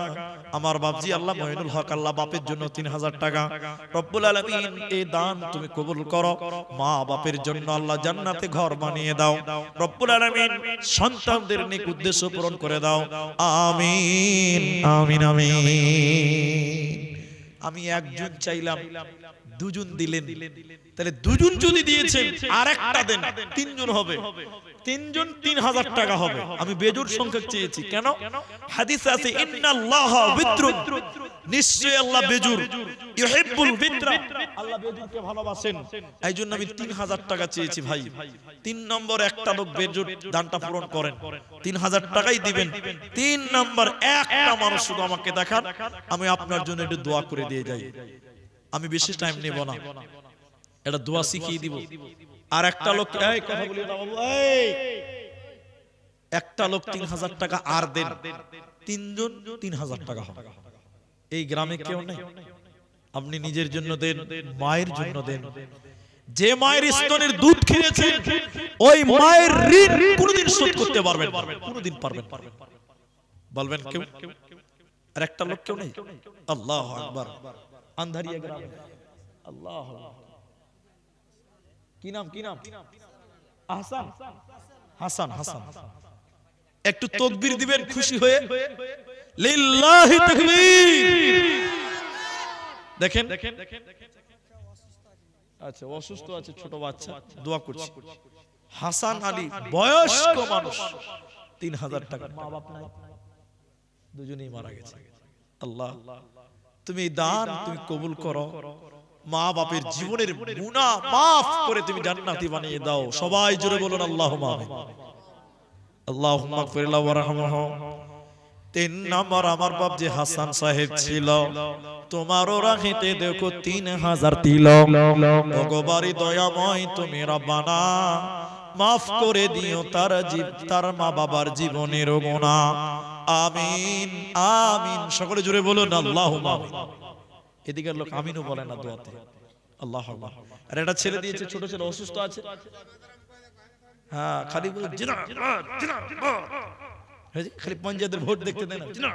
Speaker 1: আমার বাপজি আল্লাহ মঈনুল হক, আল্লাহ বাপের জন্য 3000 টাকা। রব্বুল আলামিন এই দান তুমি কবুল করো। মা বাপের জন্য আল্লাহ জান্নাতে ঘর বানিয়ে দাও। রব্বুল আলামিন সন্তানদের নেক উদ্দেশ্য পূরণ করে দাও। আমিন আমিন আমিন। আমি একজন চাইলাম, দুজন দিলেন, তাহলে দুজন যদি দিয়েছেন আর একটা দেন, তিনজন হবে, তিনজন 3000 টাকা হবে। আমি বেজোর সংখ্যা চেয়েছি, কেন? হাদিসে আছে ইন্নাল্লাহা বিত্রুন, নিশ্চয়ই আল্লাহ বেজুর, ইউহিব্বুল বিত্রা, আল্লাহ বেজুরকে ভালোবাসেন। এইজন্য আমি 3000 টাকা চেয়েছি ভাই। 3 নম্বর একটা লোক বেজুর দানটা পূরণ করেন, 3000 টাকাই দিবেন। 3 নম্বর একটা মানুষ শুধু আমাকে দেখান, আমি আপনার জন্য একটু দোয়া করে দিয়ে যাই। আমি বেশি টাইম নেব না, এটা দোয়া শিখিয়ে দিব। আর একটা লোক, এই কথা বলি না বাবু, এই একটা লোক 3000 টাকা আর দেন, তিনজন 3000 টাকা হবে। এই গ্রামে কেউ নেই, আপনি নিজের জন্য দেন, মায়ের জন্য দেন। যে মায়ের স্তনের দুধ খেয়েছেন ওই মায়ের ঋণ কোনদিন শোধ করতে পারবেন, কোনদিন পারবেন? বলবেন কেউ? আর একটা লোক কেউ নেই? আল্লাহু আকবার। আন্ধারিয়া গ্রামে, আল্লাহ, কি নাম? কি নাম? আহসান, হাসান, হাসান। একটু তাকবীর দিবেন খুশি হয়ে, লিল্লাহি তাকবীর। দেখেন, আচ্ছা অসুস্থ আছে ছোট বাচ্চা, দোয়া করছি। হাসান আলী বয়স্ক মানুষ, 3000 টাকা, মা বাপ নাই, দুজনেই মারা গেছে। আল্লাহ, তুমি দান তুমি কবুল করো, মা বাপের জীবনের গুনাহ মাফ করে তুমি জান্নাতি বানিয়ে দাও। সবাই জোরে বলুন আল্লাহুম্মা আমিন। আল্লাহুম্মা গফির লাহু ওয়ারহামহু। 3 নম্বর আমার বাপ যে হাসান সাহেব ছিল, তোমারও রাখিতে দেখো 3000 দিল। ভগবারি দয়াময় তুমি রব্বানা মাফ করে দিও তার মা বাবার জীবনের গুনাহ। আমিন আমিন। সকলে জোরে বলুন আল্লাহুম্মা আমিন। এদিকের লোক আমিনও বলে না দোয়াতে। আল্লাহ আল্লাহ। আর একটা ছেলে দিয়েছে, ছোট ছেলে অসুস্থ আছে, হ্যাঁ খালি খালি পঞ্চায়েতের ভোট দেখতে দেয় না,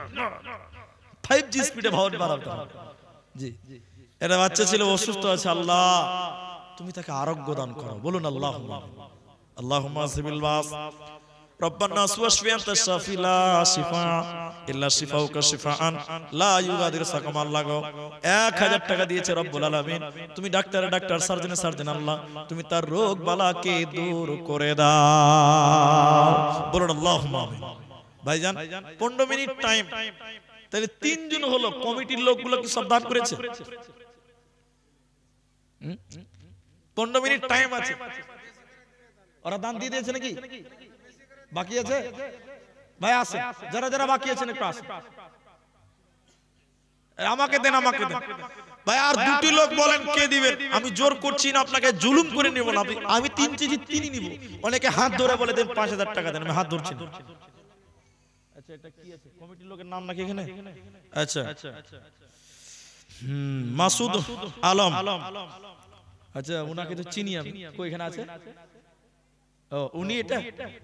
Speaker 1: 5G স্পিডে ভোট বাড়াতে হবে। জি, এটা বাচ্চা ছিল অসুস্থ আছে, আল্লাহ তুমি তাকে আরোগ্য দান করো। বলুন আল্লাহুম্মা আল্লাহুম্মা সিবিল বাস রব্বানা সুওয়াশফি আনতা শাফি লা শিফা ইল্লা শিফাউকা শিফাআন লা ইউগাদিরু সাকামান। লাগো 1000 টাকা দিয়েছে রব্বুল আলামিন, তুমি ডাক্তারে ডাক্তার, সার্জনে সার্জন, আল্লাহ তুমি তার রোগ বালাকে দূর করে দাও। বলুন আল্লাহুম্মা আমিন। ভাইজান 15 মিনিট টাইম, তাহলে 3 জন হলো। কমিটির লোকগুলো কি সব দান করেছে? 15 মিনিট টাইম আছে, ওরা দান দিয়ে দিয়েছে নাকি? বাকি আছে? ভাই আসেন, যারা যারা বাকি আছেন একটু আসেন, আমাকে দেন, আমাকে দেন ভাই। আর দুটি লোক বলেন কে দিবেন? আমি জোর করছি না, আপনাকে জুলুম করে নেব না। আমি 3 কেজি 3ই নিব। অনেকে হাত ধরে বলে দেন 5000 টাকা দেন, আমি হাত ধরছি না। আচ্ছা এটা কি আছে? কমিটির লোকের নাম নাকি এখানে? আচ্ছা মাসুদ আলম, আচ্ছা উনাকে তো চিনি আমি, কই এখানে আছে? ও উনি এটা,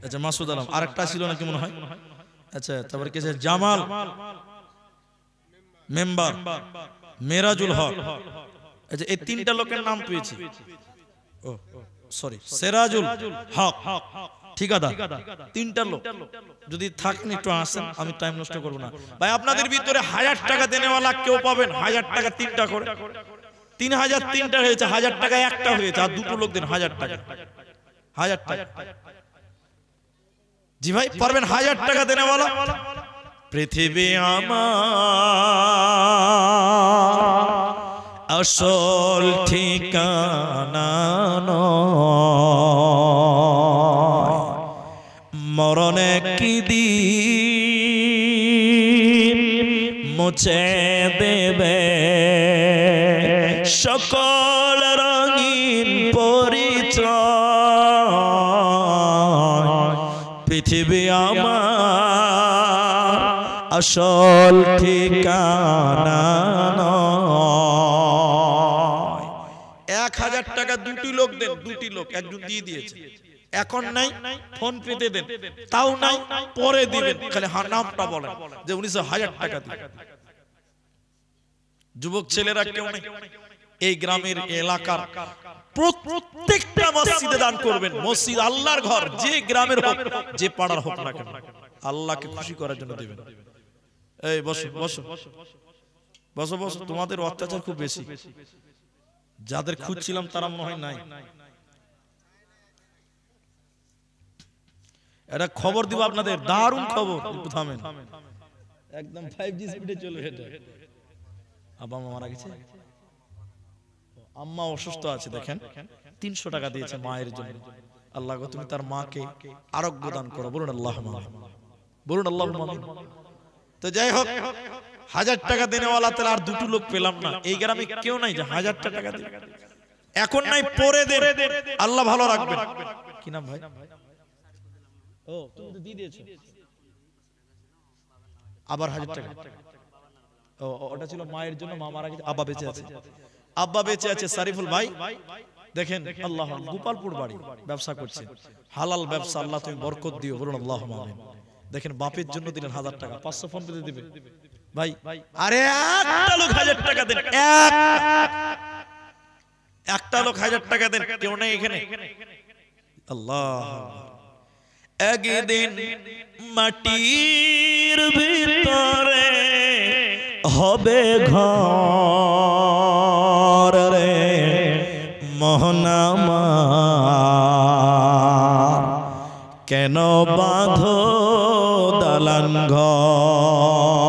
Speaker 1: আচ্ছা মাসুদ আলম। আরেকটা ছিল নাকি মনে হয়? আচ্ছা তারপরে কে আছে? জামাল মেম্বার, মেরাজুল হক। আচ্ছা এই 3টা লোকের নাম পেয়েছি। ও সরি, সেরাজুল হক ঠিকাদার। 3টা লোক যদি থাকেন একটু আসেন, আমি টাইম নষ্ট করব না ভাই। আপনাদের ভিতরে 1000 টাকা দেনেওয়ালা কেউ পাবেন? 1000 টাকা 3টা করে, 3000 3টা হয়েছে, 1000 টাকা একটা হয়েছে। আর দুটো লোক দেন 1000 টাকা, 1000 টাকা। জি ভাই পারবেন? 1000 টাকা দেনেওয়ালা। পৃথিবী আমার আসল ঠিকানা নয়, মরণে কি দিন মুছে দেবে সকল রঙিন পরিচয়। পৃথিবী আমার আসল ঠিকানা নয়। 1000 টাকা দুটি লোক দেন, দুটি লোক, একজন দিয়ে দিয়েছে, এখন নাই ফোন পেতে দেন, তাও নাই, পরে দিবেন, খালি নামটা বলেন যে 19,000 টাকা দিন। যুবক ছেলেরা কেউ নেই এই গ্রামের এলাকার প্রত্যেকটা মসজিদে দান করবেন। মসজিদ আল্লাহর ঘর, যে গ্রামের হোক, যে পাড়ার হোক না কেন, আল্লাহকে খুশি করার জন্য দিবেন। এই বসো বসো বসো বসো, তোমাদের অত্যাচার খুব বেশি। যাদের খুঁজছিলাম তারা মনে হয় নাই। এটা খবর দিব আপনাদের, দারুণ খবর। একটু থামেন, একদম 5G স্পিডে চলে হেঁটে। আব্বা মা মারা গেছে, আম্মা অসুস্থ আছে, দেখেন 300 টাকা দিয়েছে মায়ের জন্য। আল্লাহ গো তুমি তার মাকে আরোগ্য দান করো, বলুন আল্লাহুম্মা আমিন, বলুন আল্লাহুম্মা আমিন। তো যাই হোক, 1000 টাকা দেনেওয়ালা তাহলে আর দুটো লোক পেলাম না। এই গ্রামে কেউ নাই যে 1000 টাকা দিবে, এখন নাই, পরে দেন, আল্লাহ ভালো রাখবেন। কি নাম ভাই? ও তুমি তো দিয়ে দিয়েছো, আবার 1000 টাকা। ও ওটা ছিল মায়ের জন্য, মা মারা গেছে, আব্বা বেঁচে আছে, আব্বা বেঁচে আছে। সারিফুল ভাই দেখেন, আল্লাহ, গোপালপুর বাড়ি, ব্যবসা করছে, হালাল ব্যবসা, আল্লাহ তুমি বরকত দিও, বলুন আল্লাহুম্মা আমিন। দেখেন বাপের জন্য দিলেন 1000 টাকা, 500 ফোন পেতে দিবে ভাই। আরে একটা লোক 1000 টাকা দেন, একটা লোক 1000 টাকা দেন, কেউ নেই এখানে। আল্লাহ, একদিন মাটির ভিতরে হবে ঘর রে মোহনামার, কেন বাঁধো দালান ঘর।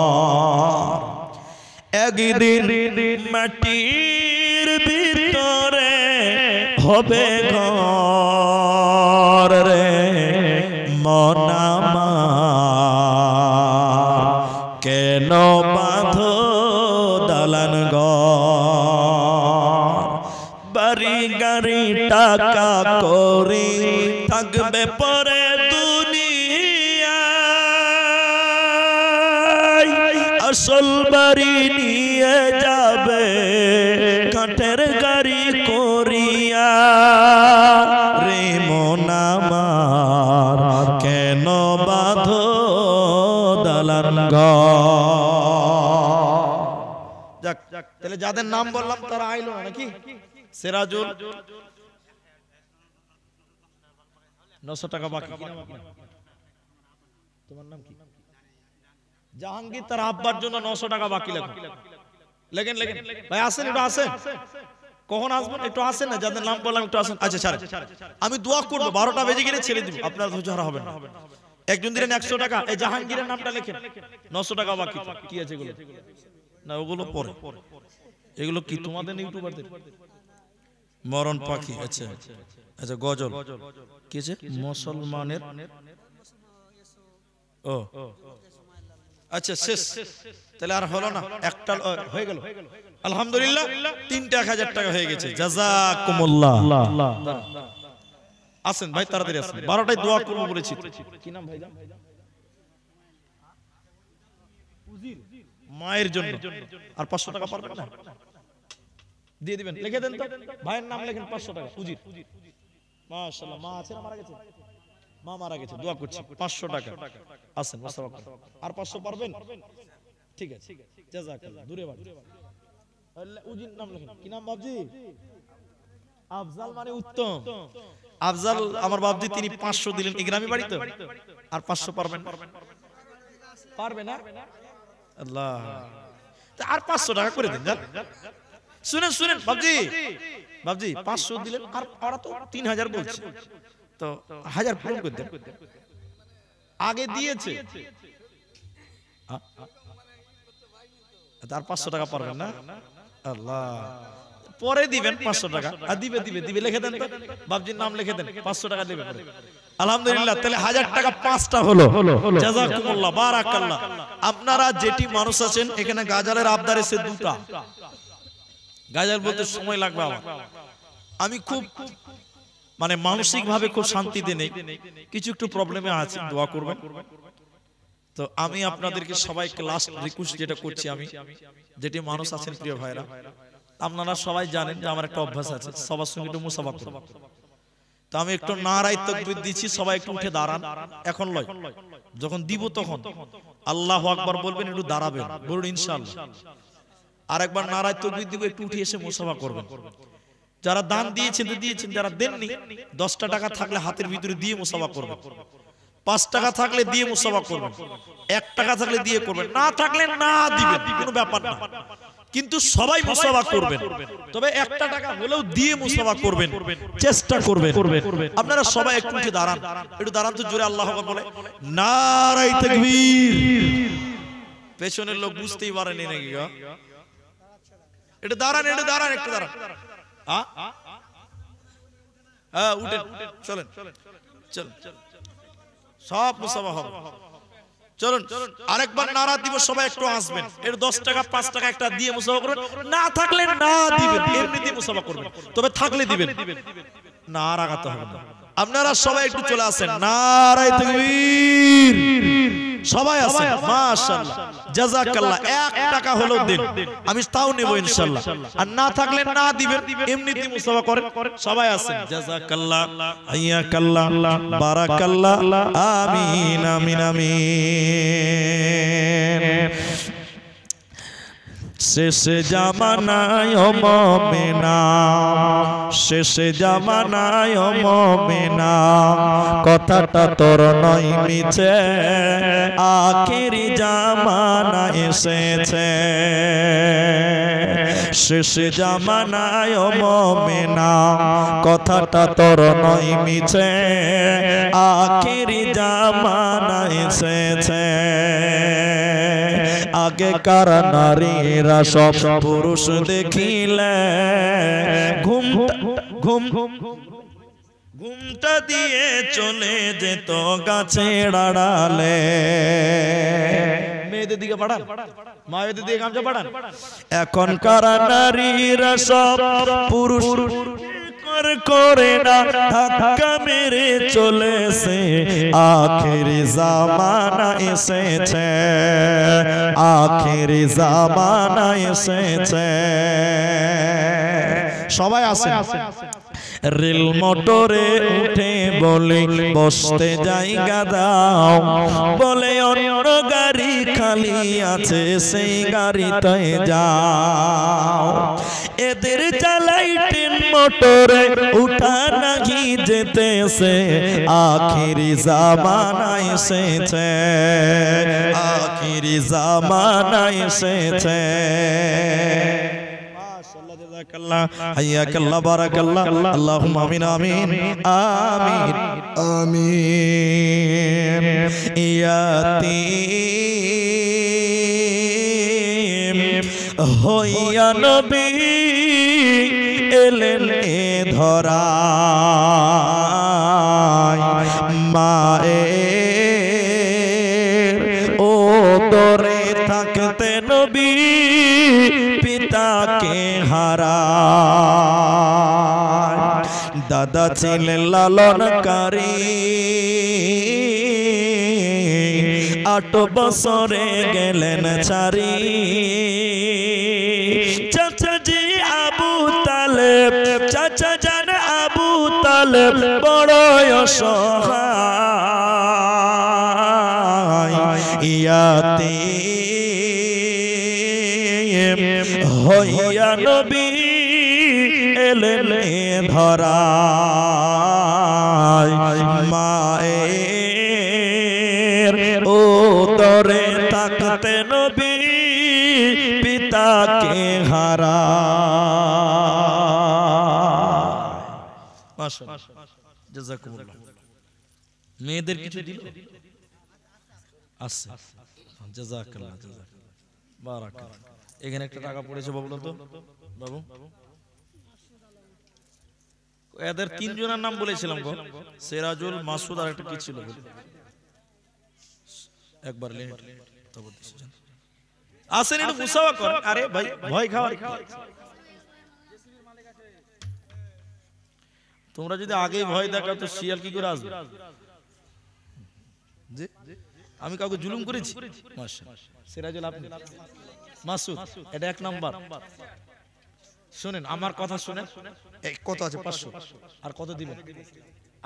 Speaker 1: একদিন মাটির ভিতরে হবে ঘর রে মোহনামার, কেন বাঁধো দালান ঘর। বাড়ি গাড়ি টাকা করি থাকবে পরে দুনিয়ায়, আসল বাড়ি নিয়ে যাবে কাঠের গাড়ি করিয়া রে মন আমার, কেন বাঁধো দালান ঘর। যাক, তাহলে যাদের নাম বললাম তারা আইলো না নাকি? সিরাজুল 900 টাকা বাকি। তোমার নাম কি? জাহাঙ্গীর, তার আব্বার জন্য 900 টাকা বাকি। লেখেন লেখেন ভাই, আসেন, একটু আসেন। কখন আসবেন? একটু আসেন না, যাদের নাম বললাম একটু আসেন। আচ্ছা ছাড়, আমি দোয়া করবো, 12টা বেজে গেলে ছেড়ে দিব, আপনার ধৈর্য হারা হবে না। একজন দিলেন 100 টাকা, এই জাহাঙ্গীরের নামটা লেখেন, 900 টাকা বাকি। কি আছে এগুলো? না ওগুলো পরে, এগুলো কি তোমাদের ইউটিউবারদের? মরণ পাখি, আচ্ছা আচ্ছা, গজল কি আছে? মুসলমানের, ও আচ্ছা শেষ, তাহলে আর হলো না, একটা হয়ে গেল। আলহামদুলিল্লাহ, 3টা 1000 টাকা হয়ে গেছে। জাযাকুমুল্লাহ। আসেন ভাই, তাড়াতাড়ি আসেন, 12টায় দোয়া করব বলেছি। কি নাম ভাই? মায়ের জন্য আর 500 টাকা পারবেন না? দিয়ে দিবেন, লিখে দেন তো, ভাইয়ের নাম লেখেন, 500 টাকা। উজির, মাশাআল্লাহ। মা আছে না মারা গেছে? মা মারা গেছে, দোয়া করছি, 500 টাকা। আসেন, আর 500 পারবেন? ঠিক আছে, জাযাকাল্লাহ। দূরে বাড়ি, উজির নাম লেখেন। কি নাম বাবজি? আফজাল, মানে উত্তম। আফজাল আমার বাবজি, তিনি 500 দিলেন। এই গ্রামে বাড়ি তো, আর 500 পারবেন? পারবে না? আল্লাহ, আর 500 টাকা করে দিন। শুনেন শুনেন বাবজি, বাবজি 500 দিলেন, আর ওরা তো 3000 বলছে, তো 1000 পূরণ করে দেন। আগে দিয়েছে, আর 500 টাকা পারবেন না? আল্লাহ, পরে দিবেন 500 টাকা। আর দিবে দিবে দিবে, লিখে দেন তো, বাবজির নাম লিখে দেন, 500 টাকা দিবে। আলহামদুলিল্লাহ, তাহলে 1000 টাকা 5টা হলো। জাযাকুমুল্লাহ, বারাকাল্লাহ। আপনারা যেটি মানুষ আছেন এখানে, গাজালের আবদার এসে 2টা। গাজাল বলতে সময় লাগবে আমার, আমি খুব মানে মানসিক ভাবে খুব শান্তিতে নেই, কিছু একটু প্রবলেমে আছে, দোয়া করবেন। তো আমি আপনাদেরকে সবাইকে লাস্ট রিকোয়েস্ট যেটা করছি, আমি যেটি মানুষ আছেন প্রিয় ভাইরা, আপনারা সবাই জানেন যে আমার একটা অভ্যাস আছে সবার সঙ্গে একটু মুসাফা করব। তো আমি একটু নারায়ে তাকবীর দিচ্ছি, সবাই একটু উঠে দাঁড়ান। এখন লয়, যখন দিব তখন আল্লাহু আকবার বলবেন, একটু দাঁড়াবেন, বলুন ইনশাআল্লাহ। আরেকবার নারায়ে তাকবীর দিব, একটু উঠে এসে মুসাফা করবেন। যারা দান দিয়েছেন তো দিয়েছেন, যারা দেননি 10টা টাকা থাকলে হাতের ভিতরে দিয়ে মুসাফা করবেন, 5 টাকা থাকলে দিয়ে মুসাফা করবেন, 1 টাকা থাকলে দিয়ে করবেন, না থাকলে না দিবেন, কোনো ব্যাপার না। কিন্তু সবাই মুসাফা করবেন, তবে 1টা টাকা হলেও দিয়ে মুসাফা করবেন, চেষ্টা করবেন। আপনারা সবাই একটু উঠে দাঁড়ান, একটু দাঁড়ান তো জোরে আল্লাহু আকবার বলে নারায়ে তাকবীর। পেছনের লোক বুঝতেই পারেনি নাকি গো? একটু দাঁড়ান, একটু দাঁড়ান, একটু দাঁড়ান। হ্যাঁ উঠেন, চলেন চলেন, সব মুসাফা হবে। চলুন আরেকবার নারা দিব, সবাই একটু আসবেন। এর 10 টাকা 5 টাকা একটা দিয়ে মুসাফা করবেন, না থাকলে না দিবেন, এমনিতে মুসাফা করবেন, তবে থাকলে দিবেন, না রাগাতে হবে না। আপনারা সবাই একটু চলে আসেন, নারায়ে তাকবীর। সবাই আসেন, মাশাআল্লাহ, জাযাকাল্লাহ। 1 টাকা হলো দিন, আমি তাও নেব ইনশাআল্লাহ। আর না থাকলে না দিবেন, এমনিতে মুসাফা করেন। সবাই আসেন, জাযাকাল্লাহ, হাইয়াকাল্লাহ, বারাকাল্লাহ, আমিন আমিন আমিন। শেষে জামানায় ও মুমিনা, শেষে জামানায় ও মুমিনা, কথাটা তোর নয় মিছে, আখিরি জামানা এসেছে। শেষে জামানায় ও মুমিনা, কথাটা তোর নয় মিছে, আখিরি জামানা এসেছে। আগেকার নারীরা সব পুরুষ দেখিলে ঘুমটা দিয়ে চলে যেত গাছের আড়ালে। মেয়েদের দিকে পাঠান, মায়েদের দিকে গামছা পাঠান। এখনকার নারীরা সব পুরুষ করে না, ধাক্কা মেরে চলেছে, আখেরি জামানা এসেছে, আখেরি জামানা এসেছে। সবাই আসেন। রেল মোটরে উঠে বলে বসতে জায়গা দাও, বলে অন্য গাড়ি খালি আছে সেই গাড়িতে যাও। এদের চালাই ট্রেন মোটরে উঠা নাহি যেতেছে, আখিরি জামানা এসেছে, আখিরি জামানা এসেছে। হাইয়াকাল্লাহ, বারাকাল্লাহ, আল্লাহুম্মা আমিন আমিন আমিন আমিন। ইয়াতীম হইয়া নবী এলেন এ ধরায়, মায়ের ও দরে থাকতে নবী পিতাকে হারায়। দাদা ছিলেন লালনকারী, 8 বছরে গেলেন ছাড়ি। চাচা জি আবু তালেব, চাচা জান আবু তালেব বড় অসহায়। ইয়াতীম হইয়া নবী এলেন ধরায়, মায়ের ও দরে থাকতে নবী পিতাকে হারায়। মাশাআল্লাহ, জাযাকুমুল্লাহ। মেয়েদের কিছু দিল আছে, জাযাকাল্লাহ, বারাকাল্লাহ। এখানে একটা টাকা পড়েছে বাবু, তো বাবু এদের 3 জনের নাম বলেছিলাম গো, সিরাজুল, মাসুদ আর একটা কি ছিল, একবার লেট তবে দিছেন। আসেন একটু মুসাফা করেন। আরে ভাই ভয় খাওয়ার কি? তোমরা যদি আগে ভয় দেখাও তো শিয়াল কি করে আসবে? জি, আমি কাউকে জুলুম করেছি? মাশাআল্লাহ, সিরাজুল আপনি মাসুদ, এটা এক নাম্বার। শুনেন আমার কথা শুনেন, কত আছে 500 আর কত দিবেন?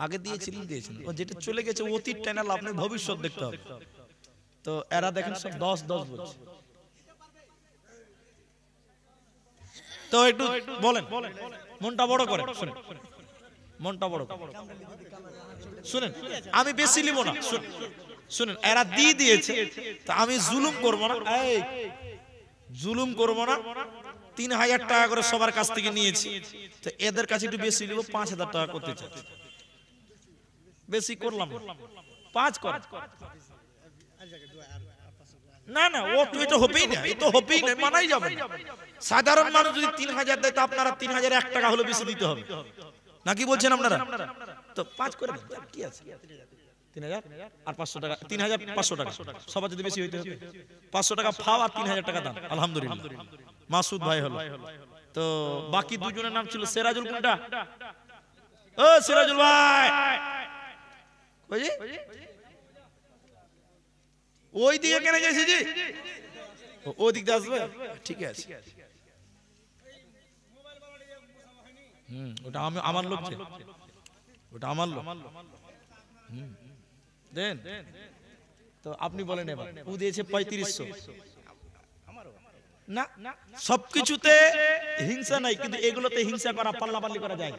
Speaker 1: আগে দিয়েছিলেন ও যেটা চলে গেছে অতীত টাইনা লাভ নেই, ভবিষ্যৎ দেখতে হবে। তো এরা দেখেন সব 10 10 বলছে। তো একটু বলেন, মনটা বড় করে শুনেন, মনটা বড় করে শুনেন, আমি বেশি নিব না। শুনেন এরা দিয়ে দিয়েছে, তা আমি জুলুম করব না, এই জুলুম করব না। 3000 টাকা করে সবার কাছ থেকে নিয়েছি, তো এদের কাছে একটু বেশি নিব, 5000 টাকা করতে চাই। বেশি করলাম 5 কর না, না ও তো এটা হবেই না, এই তো হবেই না, মানাই যাবে না। সাধারণ মানুষ যদি 3000 দেয়, তো আপনারা 3001 টাকা হলো বেশি দিতে হবে, নাকি বলছেন আপনারা? তো 5 করে দেন, কি আছে? 3000 আর 500 টাকা, 3500 টাকা সবার যদি বেশি হইতে হবে। 500 টাকা ফাও আর 3000 টাকা দান, আলহামদুলিল্লাহ। মাসুদ ভাই হলো। তো বাকি দুজনের নাম ছিল সিরাজুল, কোনটা? ও সিরাজুল ভাই, ওই যে ওই দিকে কেন গেছে জি? ওই দিক দিয়ে আসবে, ঠিক আছে। ওটা আমি আমার লোক, ওটা আমার লোক। দেন তো আপনি বলেন এবার, ও দিয়েছে 3500। না, সবকিছুতে হিংসা নাই, কিন্তু এগুলোতে হিংসা করা, পাল্লাপাল্লি করা যায়।